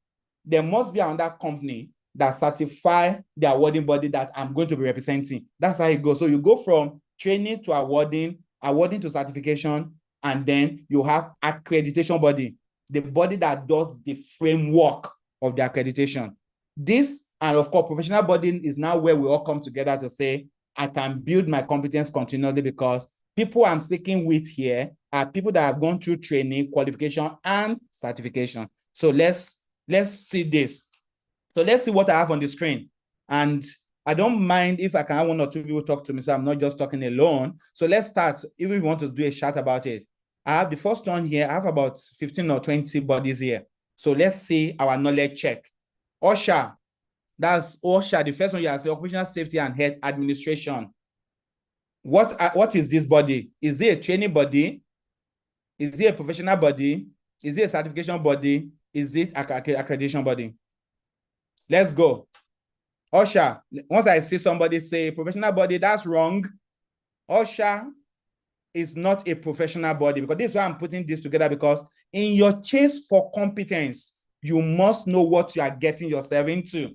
Speaker 3: there must be another company that certify the awarding body that I'm going to be representing. That's how it goes. So you go from training to awarding to certification, and then you have accreditation body, the body that does the framework of the accreditation. This, and of course, professional body is now where we all come together to say, I can build my competence continually, because people I'm speaking with here are people that have gone through training, qualification, and certification. So let's see this. So let's see what I have on the screen. And I don't mind if I can have 1 or 2 people talk to me, so I'm not just talking alone. So let's start, even if you want to do a chat about it. I have the first one here. I have about 15 or 20 bodies here. So let's see our knowledge check. OSHA, that's OSHA. The first one you have, Occupational Safety and Health Administration. What is this body? Is it a training body? Is it a professional body? Is it a certification body? Is it accreditation body? Let's go. OSHA, once I see somebody say professional body, that's wrong. OSHA is not a professional body, because this is why I'm putting this together, because in your chase for competence, you must know what you are getting yourself into.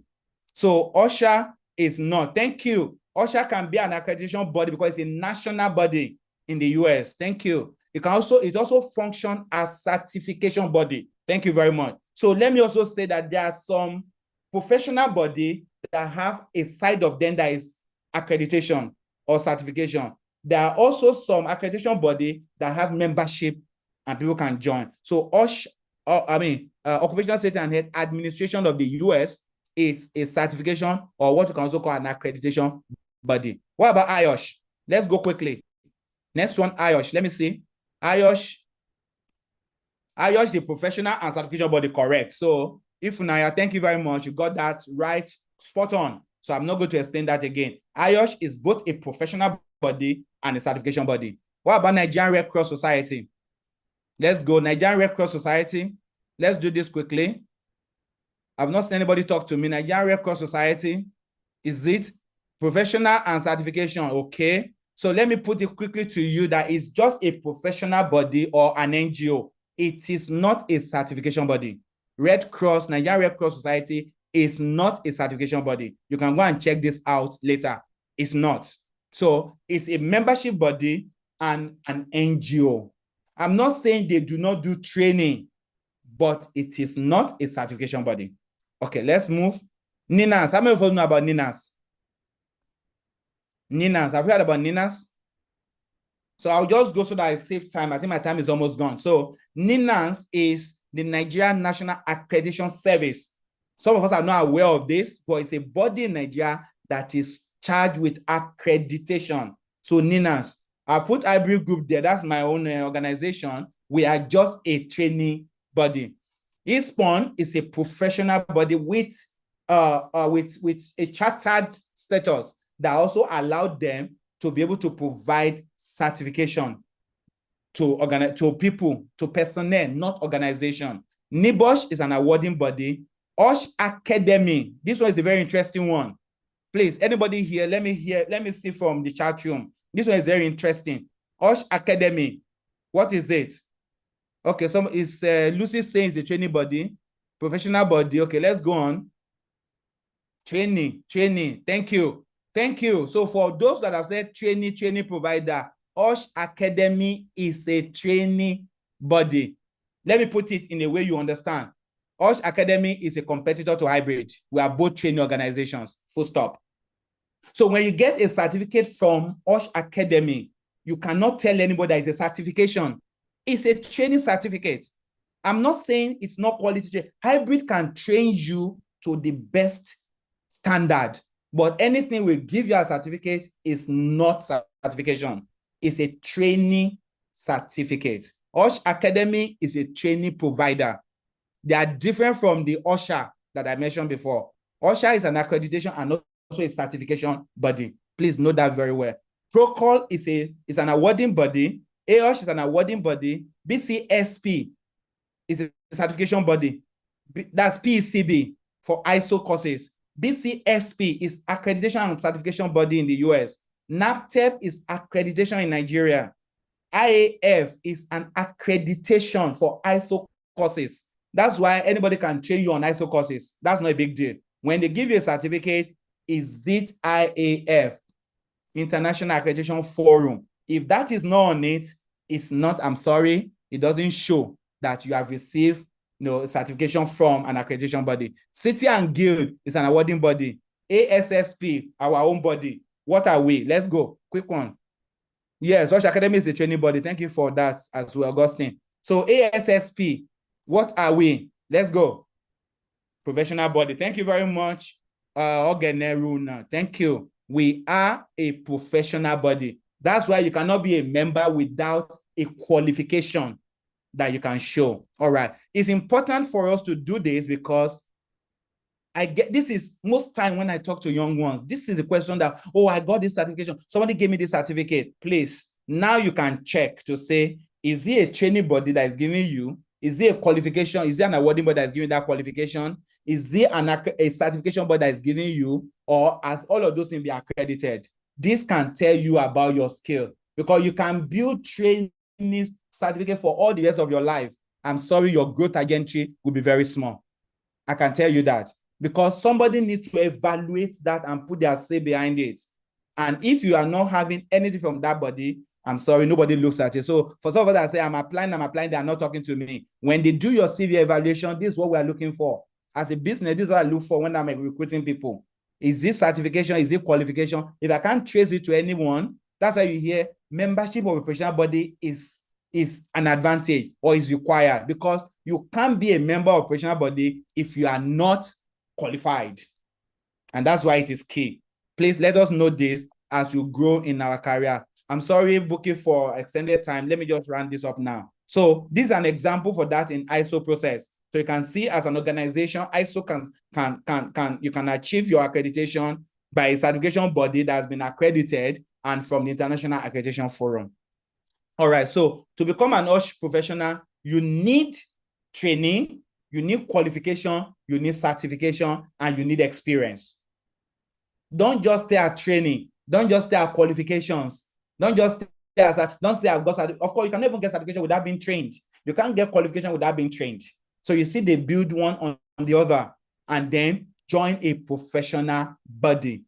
Speaker 3: So OSHA is not. Thank you. OSHA can be an accreditation body because it's a national body in the US. Thank you. It also function as certification body. Thank you very much. So let me also say that there are some professional body that have a side of them that is accreditation or certification. There are also some accreditation body that have membership and people can join. So Occupational Safety and Health Administration of the US is a certification, or what you can also call an accreditation body. What about IOSH? Let's go quickly. Next one, IOSH. Let me see. IOSH is a professional and certification body, correct? So if Naya, thank you very much. You got that right, spot on. So I'm not going to explain that again. IOSH is both a professional body and a certification body. What about Nigerian Red Cross Society? Let's go. Nigerian Red Cross Society. Let's do this quickly. I've not seen anybody talk to me. Nigerian Red Cross Society, is it Professional and certification, okay? So let me put it quickly to you that it's just a professional body or an NGO. It is not a certification body. Red Cross, Nigerian Red Cross Society is not a certification body. You can go and check this out later. It's not. So it's a membership body and an NGO. I'm not saying they do not do training, but it is not a certification body. Okay, let's move. NINAS. How many of us know about NINAS? NINAS. Have you heard about NINAS? So I'll just go so that I save time. I think my time is almost gone. So NINAS is the Nigerian National Accreditation Service. Some of us are not aware of this, but it's a body in Nigeria that is charged with accreditation. So NINAS. I'll put hybrid group there. That's my own organization. We are just a training body. ISPON is a professional body with a chartered status that also allowed them to be able to provide certification to people, to personnel, not organization. NIBOSH is an awarding body. OSH Academy, this one is a very interesting one. Please, anybody here, let me see from the chat room. This one is very interesting. OSH Academy, what is it? Okay, so it's Lucy saying it's a training body, professional body. Okay, let's go on. Training. Thank you. So for those that have said training provider, OSH Academy is a training body. Let me put it in a way you understand. OSH Academy is a competitor to hybrid. We are both training organizations, full stop. So when you get a certificate from OSH Academy, you cannot tell anybody that it's a certification. It's a training certificate. I'm not saying it's not quality training. Hybrid can train you to the best standard, but anything we give you a certificate is not certification. It's a training certificate. OSH Academy is a training provider. They are different from the OSHA that I mentioned before. OSHA is an accreditation and also a certification body. Please know that very well. Procol is an awarding body. AOSH is an awarding body. BCSP is a certification body. That's PCB for ISO courses. BCSP is accreditation and certification body in the US. NAPTEP is accreditation in Nigeria. IAF is an accreditation for ISO courses. That's why anybody can train you on ISO courses. That's not a big deal. When they give you a certificate, is it IAF, International Accreditation Forum? If that is not on it, it's not, I'm sorry, it doesn't show that you have received certification from an accreditation body. City and Guild is an awarding body. ASSP, our own body. What are we? Let's go. Quick one. Yes, OSH Academy is a training body. Thank you for that as well, Augustine. So ASSP, what are we? Let's go. Professional body. Thank you very much, Ogeneruna. Thank you. We are a professional body. That's why you cannot be a member without a qualification that you can show. All right. It's important for us to do this because this is most time when I talk to young ones, this is a question that, oh, I got this certification. Somebody gave me this certificate. Please, now you can check to say, is it a training body that is giving you? Is there a qualification? Is there an awarding body that is giving that qualification? Is there a certification body that is giving you? Or as all of those things be accredited? This can tell you about your skill because you can build training certificate for all the rest of your life. I'm sorry, your growth agency will be very small. I can tell you that because somebody needs to evaluate that and put their say behind it. And if you are not having anything from that body, I'm sorry, nobody looks at it. So for some of us that say, I'm applying, they are not talking to me. When they do your CV evaluation, this is what we are looking for. As a business, this is what I look for when I'm recruiting people. Is this certification? Is it qualification? If I can't trace it to anyone, that's why you hear membership of a professional body is an advantage or is required because you can't be a member of a professional body if you are not qualified. And that's why it is key. Please let us know this as you grow in our career. I'm sorry, booking for extended time. Let me just round this up now. So this is an example for that in ISO process. So you can see as an organization, ISO you can achieve your accreditation by a certification body that has been accredited and from the International Accreditation Forum. All right, so to become an OSH professional, you need training, you need qualification, you need certification, and you need experience. Don't just stay at training. Don't just stay at qualifications. Don't just stay don't say I've got certification. Of course, you can never get certification without being trained. You can't get qualification without being trained. So you see, they build one on the other and then join a professional body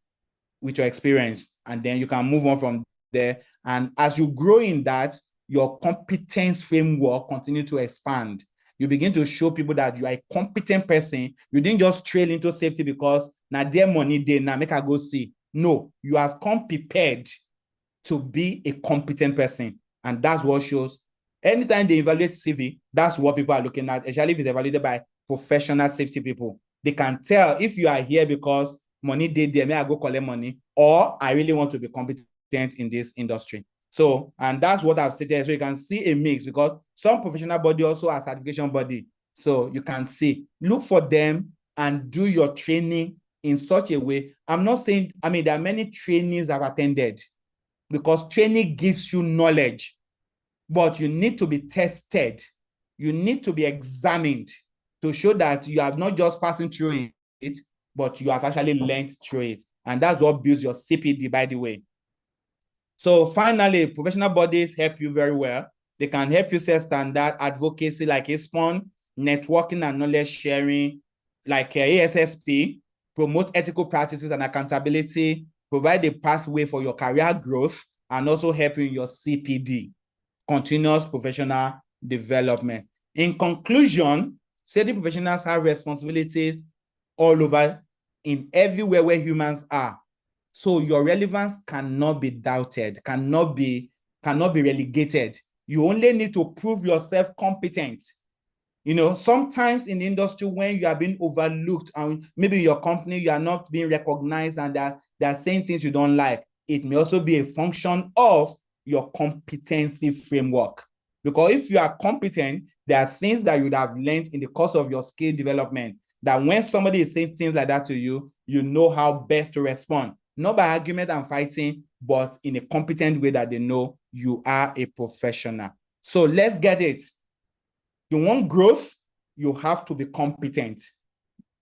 Speaker 3: with your experience, and then you can move on from there. And as you grow in that, your competence framework continue to expand. You begin to show people that you are a competent person. You didn't just trail into safety because now their money day now make I go see. No, you have come prepared to be a competent person, and that's what shows. Anytime they evaluate CV, that's what people are looking at, especially if it's evaluated by professional safety people. They can tell if you are here because money did there, may I go collect money, or I really want to be competent in this industry. So, and that's what I've stated. So you can see a mix, because some professional body also has certification body. So you can see, look for them and do your training in such a way. I'm not saying, I mean, there are many trainings I've attended, because training gives you knowledge, but you need to be tested. You need to be examined to show that you have not just passing through it, but you have actually learned through it. And that's what builds your CPD, by the way. So finally, professional bodies help you very well. They can help you set standard advocacy like ISPON, networking and knowledge sharing like ASSP, promote ethical practices and accountability, provide a pathway for your career growth, and also help you in your CPD, continuous professional development. In conclusion, safety professionals have responsibilities all over, in everywhere where humans are. So your relevance cannot be doubted, cannot be relegated. You only need to prove yourself competent. You know, sometimes in the industry, when you are being overlooked and maybe your company, you are not being recognized and they're saying things you don't like, it may also be a function of your competency framework. Because if you are competent, there are things that you would have learned in the course of your skill development, that when somebody is saying things like that to you, you know how best to respond. Not by argument and fighting, but in a competent way that they know you are a professional. So let's get it. You want growth, you have to be competent.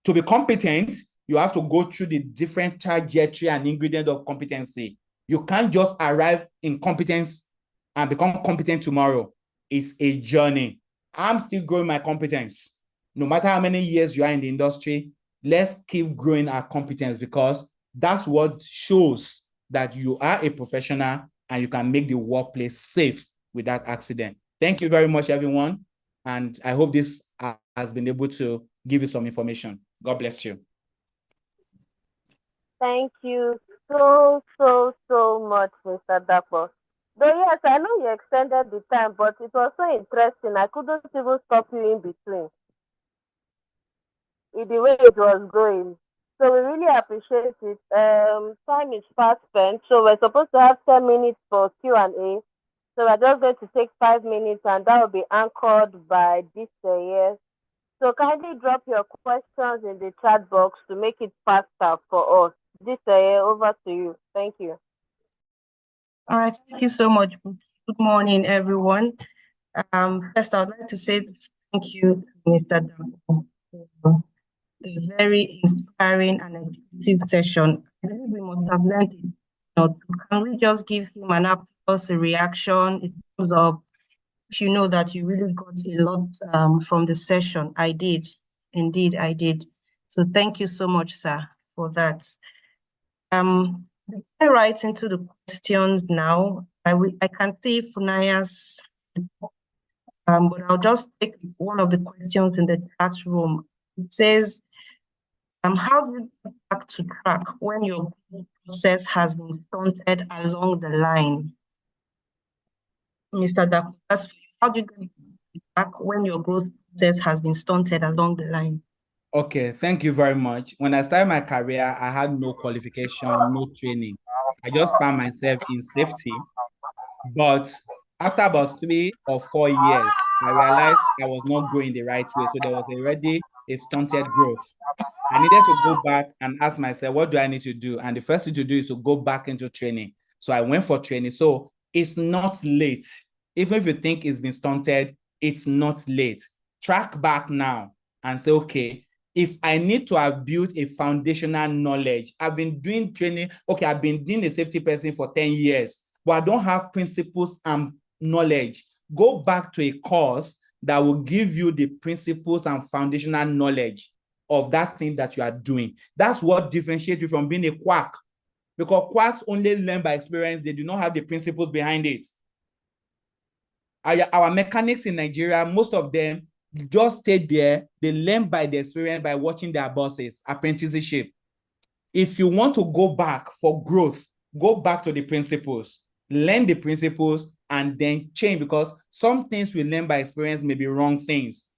Speaker 3: To be competent, you have to go through the different trajectory and ingredient of competency. You can't just arrive in competence and become competent tomorrow. It's a journey. I'm still growing my competence. No matter how many years you are in the industry, let's keep growing our competence, because that's what shows that you are a professional and you can make the workplace safe without accident. Thank you very much, everyone. And I hope this has been able to give you some information. God bless you.
Speaker 1: Thank you so much, Mr. Dapo. Though, yes, I know you extended the time, but it was so interesting. I couldn't even stop you in between, in the way it was going. So we really appreciate it. Time is fast spent, so we're supposed to have 10 minutes for Q&A. So we're just going to take 5 minutes, and that will be anchored by this year. So kindly drop your questions in the chat box to make it faster for us. This year, over to you. Thank you.
Speaker 4: All right, thank you so much. Good morning, everyone. First, I'd like to say thank you, Mr. Dapo, for a very inspiring and educative session. I believe we must have learned it. Can we just give him an applause, a reaction in terms of, if you know that you really got a lot from the session? I did. Indeed, I did. So thank you so much, sir, for that. Get right into the questions now. I can see Funaya's, but I'll just take one of the questions in the chat room. It says, how do you get back to track when your process has been stunted along the line? Mr. Dapo, how do you get back when your growth process has been stunted along the line?
Speaker 3: Okay, thank you very much. When I started my career, I had no qualification, no training. I just found myself in safety. But after about 3 or 4 years, I realized I was not going the right way. So there was already a stunted growth. I needed to go back and ask myself, what do I need to do? And the first thing to do is to go back into training. So I went for training. So it's not late. Even if you think it's been stunted, it's not late. Track back now and say, okay, if I need to have built a foundational knowledge, I've been doing training, okay, I've been doing a safety person for 10 years, but I don't have principles and knowledge. Go back to a course that will give you the principles and foundational knowledge of that thing that you are doing. That's what differentiates you from being a quack. Because quacks only learn by experience. They do not have the principles behind it. Our mechanics in Nigeria, most of them just stay there. They learn by the experience by watching their bosses, apprenticeship. If you want to go back for growth, go back to the principles, learn the principles, and then change, because some things we learn by experience may be wrong things.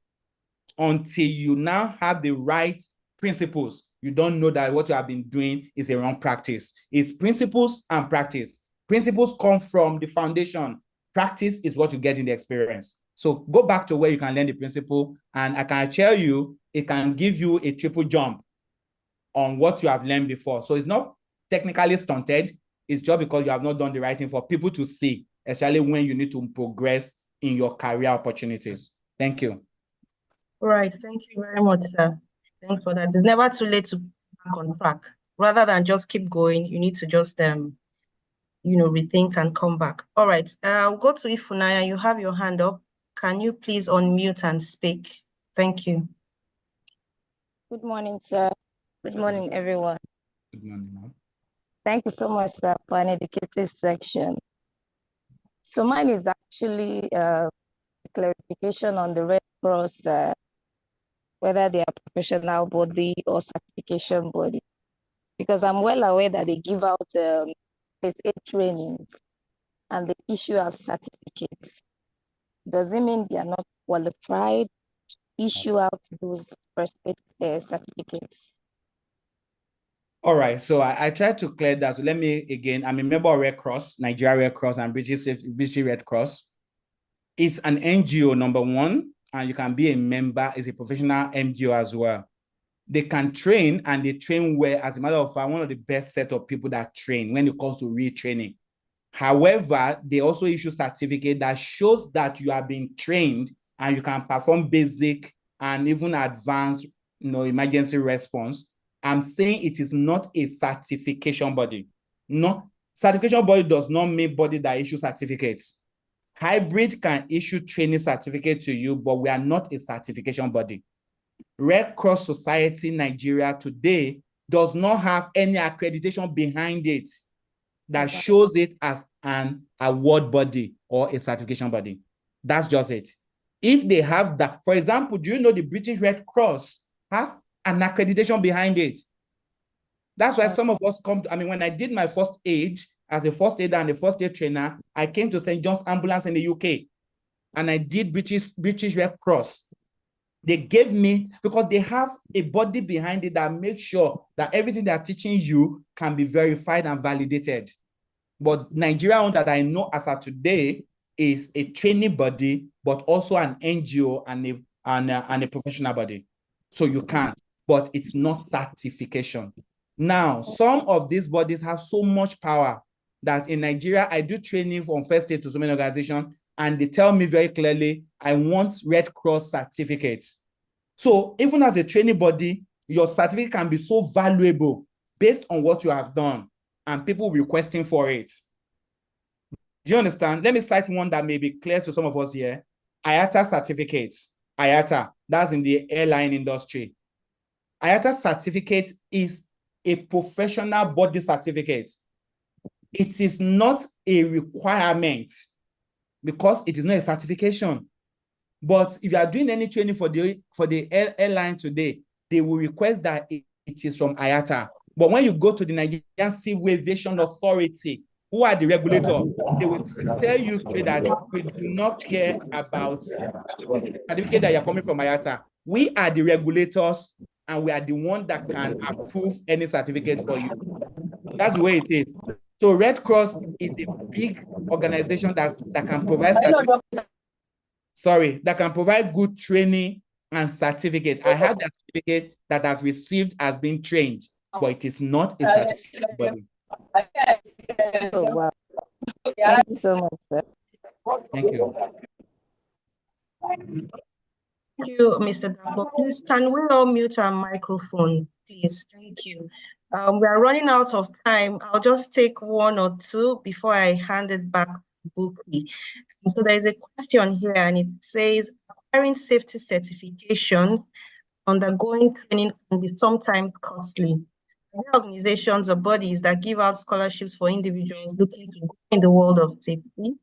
Speaker 3: Until you now have the right principles, you don't know that what you have been doing is a wrong practice. It's principles and practice. Principles come from the foundation. Practice is what you get in the experience. So go back to where you can learn the principle, and I can tell you, it can give you a triple jump on what you have learned before. So it's not technically stunted. It's just because you have not done the right thing for people to see, especially when you need to progress in your career opportunities. Thank you.
Speaker 4: Right. Thank you very much, sir. Thanks for that. It's never too late to back on track. Rather than just keep going, you need to just rethink and come back. All right. I'll go to Ifunanya. You have your hand up. Can you please unmute and speak? Thank you.
Speaker 5: Good morning, sir. Good morning, everyone.
Speaker 3: Good morning, ma'am.
Speaker 5: Thank you so much, sir, for an educative section. So mine is actually a clarification on the Red Cross, whether they are professional body or certification body, because I'm well aware that they give out first aid trainings and they issue out certificates. Does it mean they are not qualified to issue out those first aid certificates?
Speaker 3: All right, so I tried to clear that. So let me again, I'm a member of Red Cross, Nigeria Red Cross, and British Red Cross. It's an NGO, number one, and you can be a member, it's a professional NGO as well. They can train, and they train well. As a matter of fact, one of the best set of people that train when it comes to retraining. However, they also issue certificate that shows that you have been trained and you can perform basic and even advanced, emergency response. I'm saying it is not a certification body. No, certification body does not mean body that issues certificates. Hybrid can issue training certificate to you, but we are not a certification body. Red Cross Society Nigeria today does not have any accreditation behind it that shows it as an award body or a certification body. That's just it. If they have that, for example, do you know the British Red Cross has an accreditation behind it? That's why some of us when I did my first aid as a first aider and a first aid trainer, I came to St. John's Ambulance in the UK, and I did British Red Cross. They gave me, because they have a body behind it that makes sure that everything they're teaching you can be verified and validated. But Nigeria, that I know as of today, is a training body, but also an NGO and a professional body. So you can, but it's not certification. Now, some of these bodies have so much power that in Nigeria, I do training from first aid to so many organizations, and they tell me very clearly, I want Red Cross certificates. So even as a training body, your certificate can be so valuable based on what you have done, and people requesting for it. Do you understand? Let me cite one that may be clear to some of us here. IATA certificates. IATA, that's in the airline industry. IATA certificate is a professional body certificate. It is not a requirement because it is not a certification. But if you are doing any training for the airline today, they will request that it is from IATA. But when you go to the Nigerian Civil Aviation Authority, who are the regulator, they will tell you straight that we do not care about certificate that you're coming from IATA. We are the regulators, and we are the one that can approve any certificate for you. That's the way it is. So Red Cross is a big organization that can provide that can provide good training and certificate. I have that certificate that I've received as being trained, but it is not a certificate body.
Speaker 5: Oh, wow. Thank you so much, sir.
Speaker 3: Thank you.
Speaker 4: Thank you, Mr. Dabo. Please, can we all mute our microphone, please? Thank you. We are running out of time. I'll just take one or two before I hand it back to Buki. So there is a question here, and it says, acquiring safety certification, undergoing training can be sometimes costly. Are there organizations or bodies that give out scholarships for individuals looking to go in the world of safety?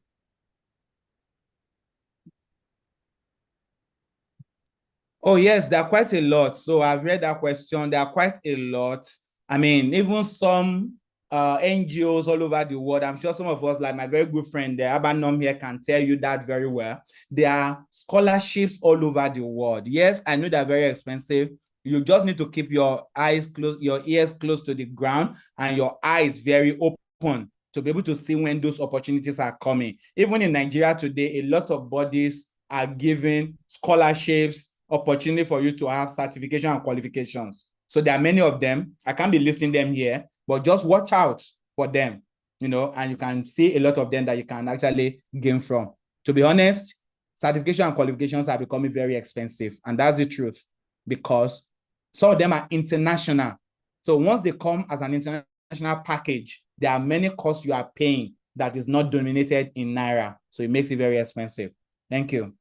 Speaker 3: Oh, yes, there are quite a lot. So I've read that question. There are quite a lot. I mean, even some NGOs all over the world. I'm sure some of us, like my very good friend, the Abanom here, can tell you that very well. There are scholarships all over the world. Yes, I know they're very expensive. You just need to keep your eyes closed, your ears close to the ground, and your eyes very open to be able to see when those opportunities are coming. Even in Nigeria today, a lot of bodies are giving scholarships, opportunity for you to have certification and qualifications. So there are many of them. I can't be listing them here, but just watch out for them, and you can see a lot of them that you can actually gain from. To be honest, certification and qualifications are becoming very expensive, and that's the truth, because some of them are international. So once they come as an international package, there are many costs you are paying that is not denominated in Naira. So it makes it very expensive. Thank you.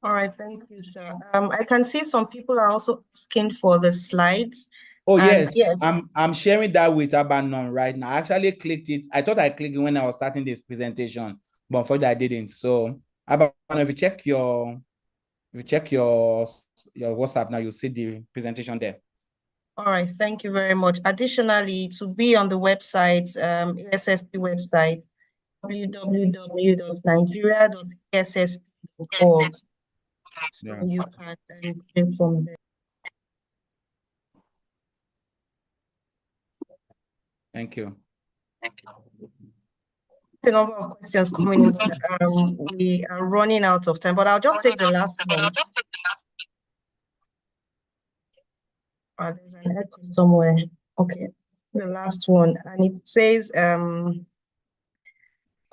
Speaker 4: All right, thank you, sir. I can see some people are also asking for the slides.
Speaker 3: Oh, yes. I'm sharing that with Abanon right now. I actually clicked it. I thought I clicked it when I was starting this presentation, but unfortunately I didn't. So Abanon, if you check your WhatsApp now, you'll see the presentation there.
Speaker 4: All right, thank you very much. Additionally, to be on the website, ASSP website, www.nigeria.assp.org. So you can click from there.
Speaker 3: Thank you.
Speaker 4: The number of questions coming in, but we are running out of time, but I'll just take the last one. There's an echo somewhere. Okay, the last one, and it says, how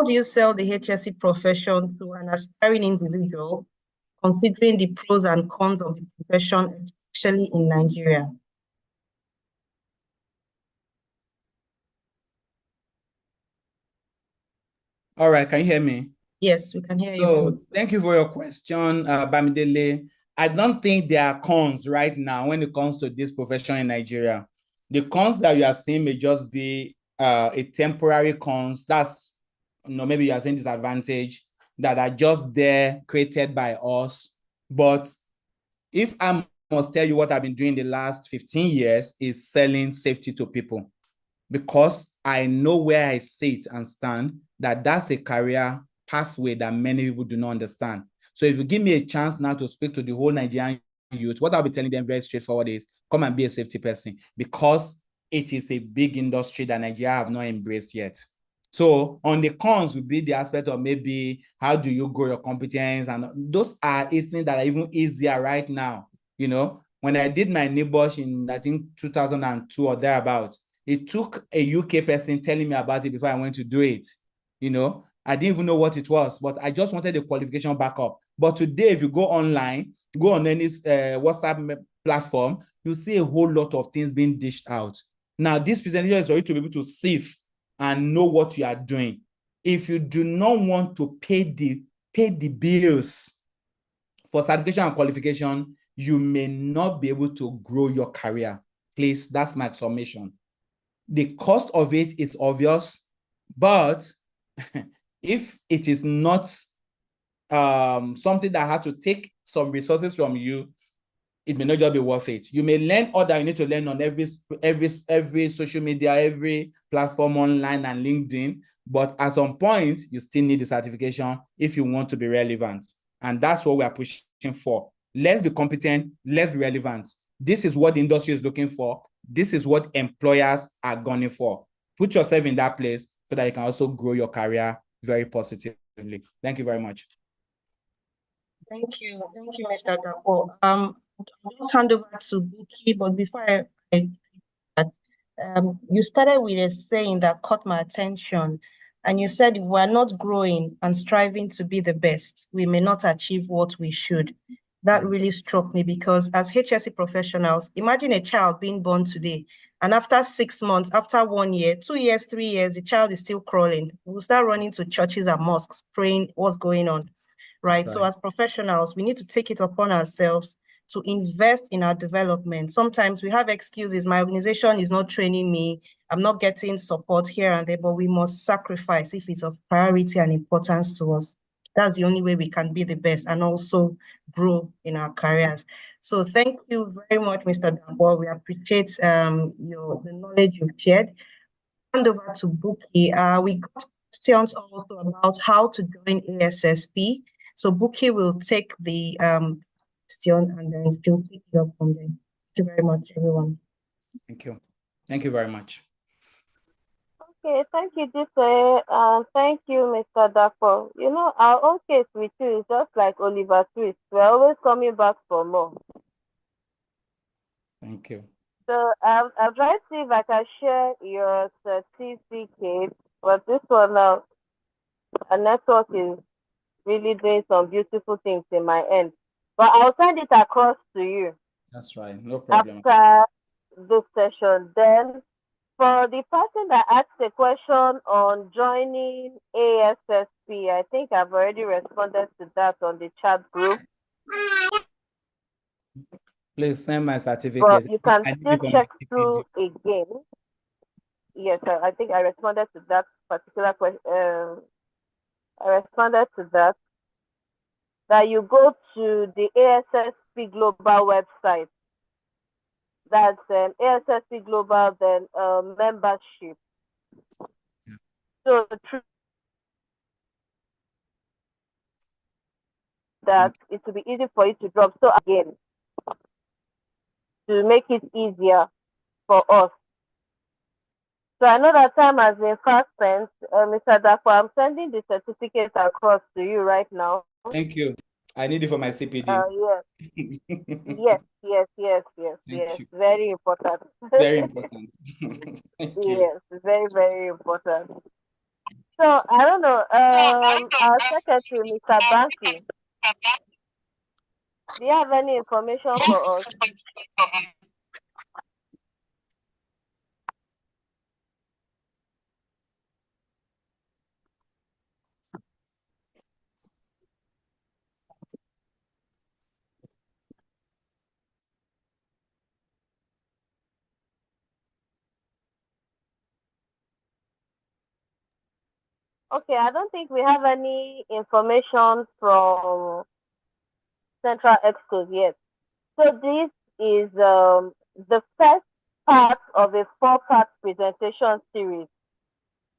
Speaker 4: do you sell the HSE profession to an aspiring individual, considering the pros and cons of the profession, especially in Nigeria?
Speaker 3: All right, can you hear me?
Speaker 4: Yes, we can hear you.
Speaker 3: So thank you for your question, Bamidele. I don't think there are cons right now when it comes to this profession in Nigeria. The cons that you are seeing may just be a temporary cons. That's, maybe you are saying disadvantage that are just there created by us. But if I must tell you what I've been doing the last 15 years is selling safety to people, because I know where I sit and stand, that's a career pathway that many people do not understand. So if you give me a chance now to speak to the whole Nigerian youth, what I'll be telling them very straightforward is, come and be a safety person, because it is a big industry that Nigeria have not embraced yet. So on the cons would be the aspect of maybe how do you grow your competence, and those are things that are even easier right now. When I did my NIBOSH in, I think, 2002 or thereabouts, it took a UK person telling me about it before I went to do it. I didn't even know what it was, but I just wanted the qualification backup. But today, if you go online, go on any WhatsApp platform, you see a whole lot of things being dished out. Now, this presentation is for you to be able to sift and know what you are doing. If you do not want to pay the bills for certification and qualification, you may not be able to grow your career. Please, that's my summation. The cost of it is obvious, but if it is not something that had to take some resources from you, it may not just be worth it. You may learn all that you need to learn on every social media, every platform online and LinkedIn, but at some point, you still need the certification if you want to be relevant. And that's what we are pushing for. Let's be competent, let's be relevant. This is what the industry is looking for. This is what employers are gunning for. Put yourself in that place so that you can also grow your career very positively. Thank you very much.
Speaker 4: Thank you, Mr. Dapo. I'll hand over to Buki, but before you started with a saying that caught my attention, and you said if we're not growing and striving to be the best, we may not achieve what we should. That really struck me because as HSE professionals, imagine a child being born today, and after 6 months, after 1 year, 2 years, 3 years, the child is still crawling. We'll start running to churches and mosques, praying what's going on, right? So as professionals, we need to take it upon ourselves to invest in our development. Sometimes we have excuses. My organization is not training me. I'm not getting support here and there, but we must sacrifice if it's of priority and importance to us. That's the only way we can be the best and also grow in our careers. So thank you very much, Mr. Dambo. We appreciate the knowledge you've shared. Hand over to Buki. We got questions also about how to join ASSP. So Buki will take the question and then she'll pick it up from there. Thank you very much, everyone.
Speaker 3: Thank you. Thank you very much.
Speaker 1: Okay, thank you, Jose. Thank you, Mr. Dapo. You know, our own case with you is just like Oliver Twist. We're always coming back for more.
Speaker 3: Thank you.
Speaker 1: So I'll try to see if I can share your certificate, but this one now, a network is really doing some beautiful things in my end. But I'll send it across to you.
Speaker 3: That's right, no problem.
Speaker 1: After this session. Then for the person that asked a question on joining ASSP, I think I've already responded to that on the chat group.
Speaker 3: Please send my certificate.
Speaker 1: But you can still check through again. Yes, I think I responded to that particular question. I responded to that. That you go to the ASSP Global website. That's ASSP Global, then membership.
Speaker 3: Yeah.
Speaker 1: So that it will be easy for you to drop. So again, to make it easier for us. So I know that time has been fast spent. Mr. Dapo, I'm sending the certificate across to you right now.
Speaker 3: Thank you. I need it for my CPD.
Speaker 1: Yes. Yes.
Speaker 3: You.
Speaker 1: Very important.
Speaker 3: Very important. Thank you.
Speaker 1: Yes, very, very important. So I don't know. Our secretary, Mr. Banky, do you have any information for us? Okay, I don't think we have any information from Central Exco yet. So this is the first part of a 4-part presentation series.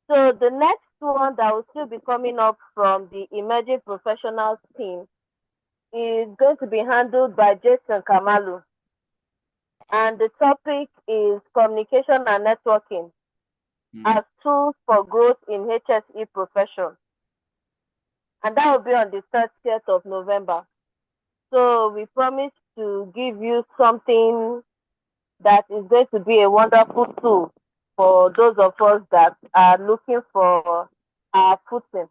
Speaker 1: So the next one that will still be coming up from the Emerging Professionals team is going to be handled by Jason Kamalu. And the topic is communication and networking as tools for growth in HSE profession. And that will be on the 30th of November. So we promise to give you something that is going to be a wonderful tool for those of us that are looking for our footing.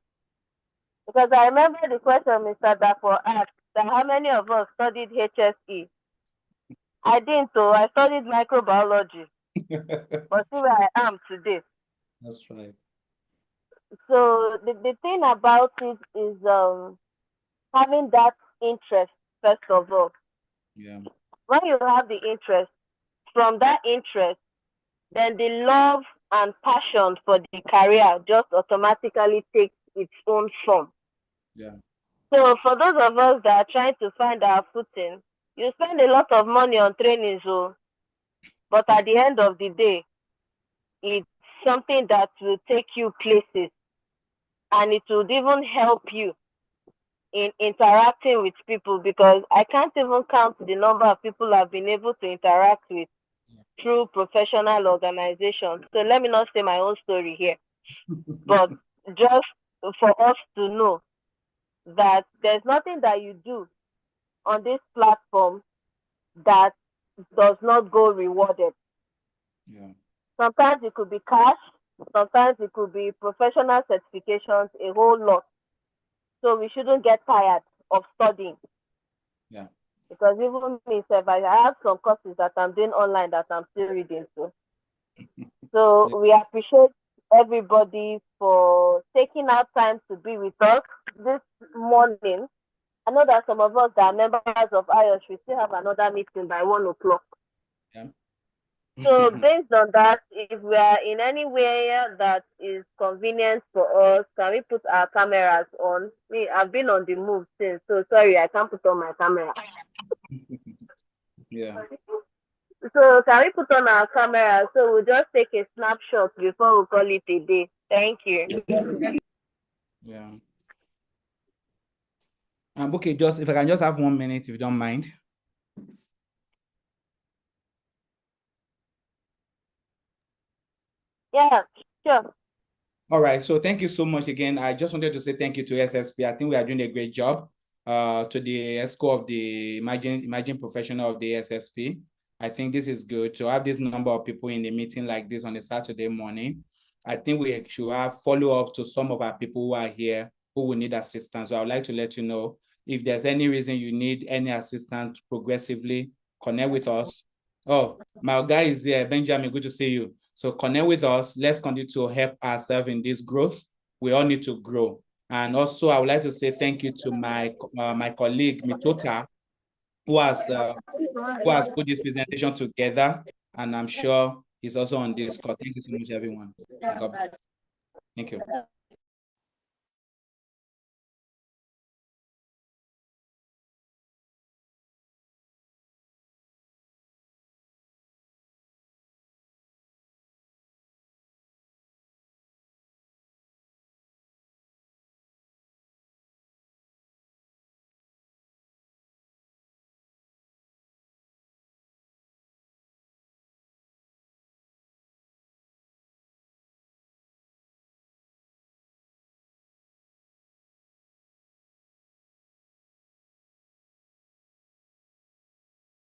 Speaker 1: Because I remember the question Mr. Dapo asked, that how many of us studied HSE? I didn't, so I studied microbiology. But see where I am today.
Speaker 3: That's right.
Speaker 1: So the thing about it is having that interest, first of all.
Speaker 3: Yeah.
Speaker 1: When you have the interest, from that interest, then the love and passion for the career just automatically takes its own form.
Speaker 3: Yeah.
Speaker 1: So for those of us that are trying to find our footing, you spend a lot of money on training, so, but at the end of the day, it's something that will take you places, and it will even help you in interacting with people, because I can't even count the number of people I've been able to interact with through professional organizations. So let me not say my own story here, but just for us to know that there's nothing that you do on this platform that does not go rewarded.
Speaker 3: Yeah.
Speaker 1: Sometimes it could be cash, sometimes it could be professional certifications, a whole lot. So we shouldn't get tired of studying.
Speaker 3: Yeah.
Speaker 1: Because even me, I have some courses that I'm doing online that I'm still reading too. So we appreciate everybody for taking out time to be with us this morning. I know that some of us that are members of IOS, we still have another meeting by 1 o'clock.
Speaker 3: Yeah.
Speaker 1: So based on that, if we are in any way that is convenient for us, can we put our cameras on? I've been on the move since, so sorry, I can't put on my camera.
Speaker 3: Yeah.
Speaker 1: So can we put on our camera? So we'll just take a snapshot before we call it a day. Thank you.
Speaker 3: Yeah. Okay, just if I can just have 1 minute, if you don't mind.
Speaker 1: Yeah, sure.
Speaker 3: All right, so thank you so much again. I just wanted to say thank you to SSP. I think we are doing a great job. To the ESCO of the emerging professional of the SSP. I think this is good to have this number of people in the meeting like this on a Saturday morning. I think we should have follow up to some of our people who are here who will need assistance. So I would like to let you know if there's any reason you need any assistance progressively, connect with us. Oh, my guy is here, Benjamin, good to see you. So connect with us. Let's continue to help ourselves in this growth. We all need to grow. And also, I would like to say thank you to my colleague, Mitota, who has put this presentation together. And I'm sure he's also on this call. Thank you so much, everyone. Thank you.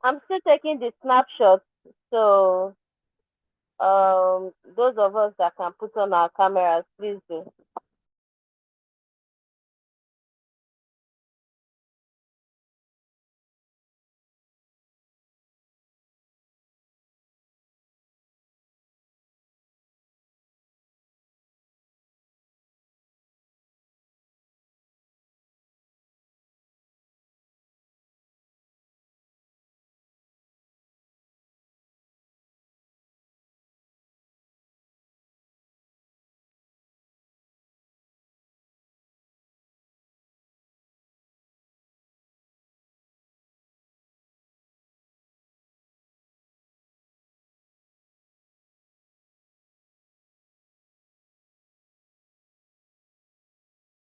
Speaker 1: I'm still taking the snapshot. So those of us that can put on our cameras, please do.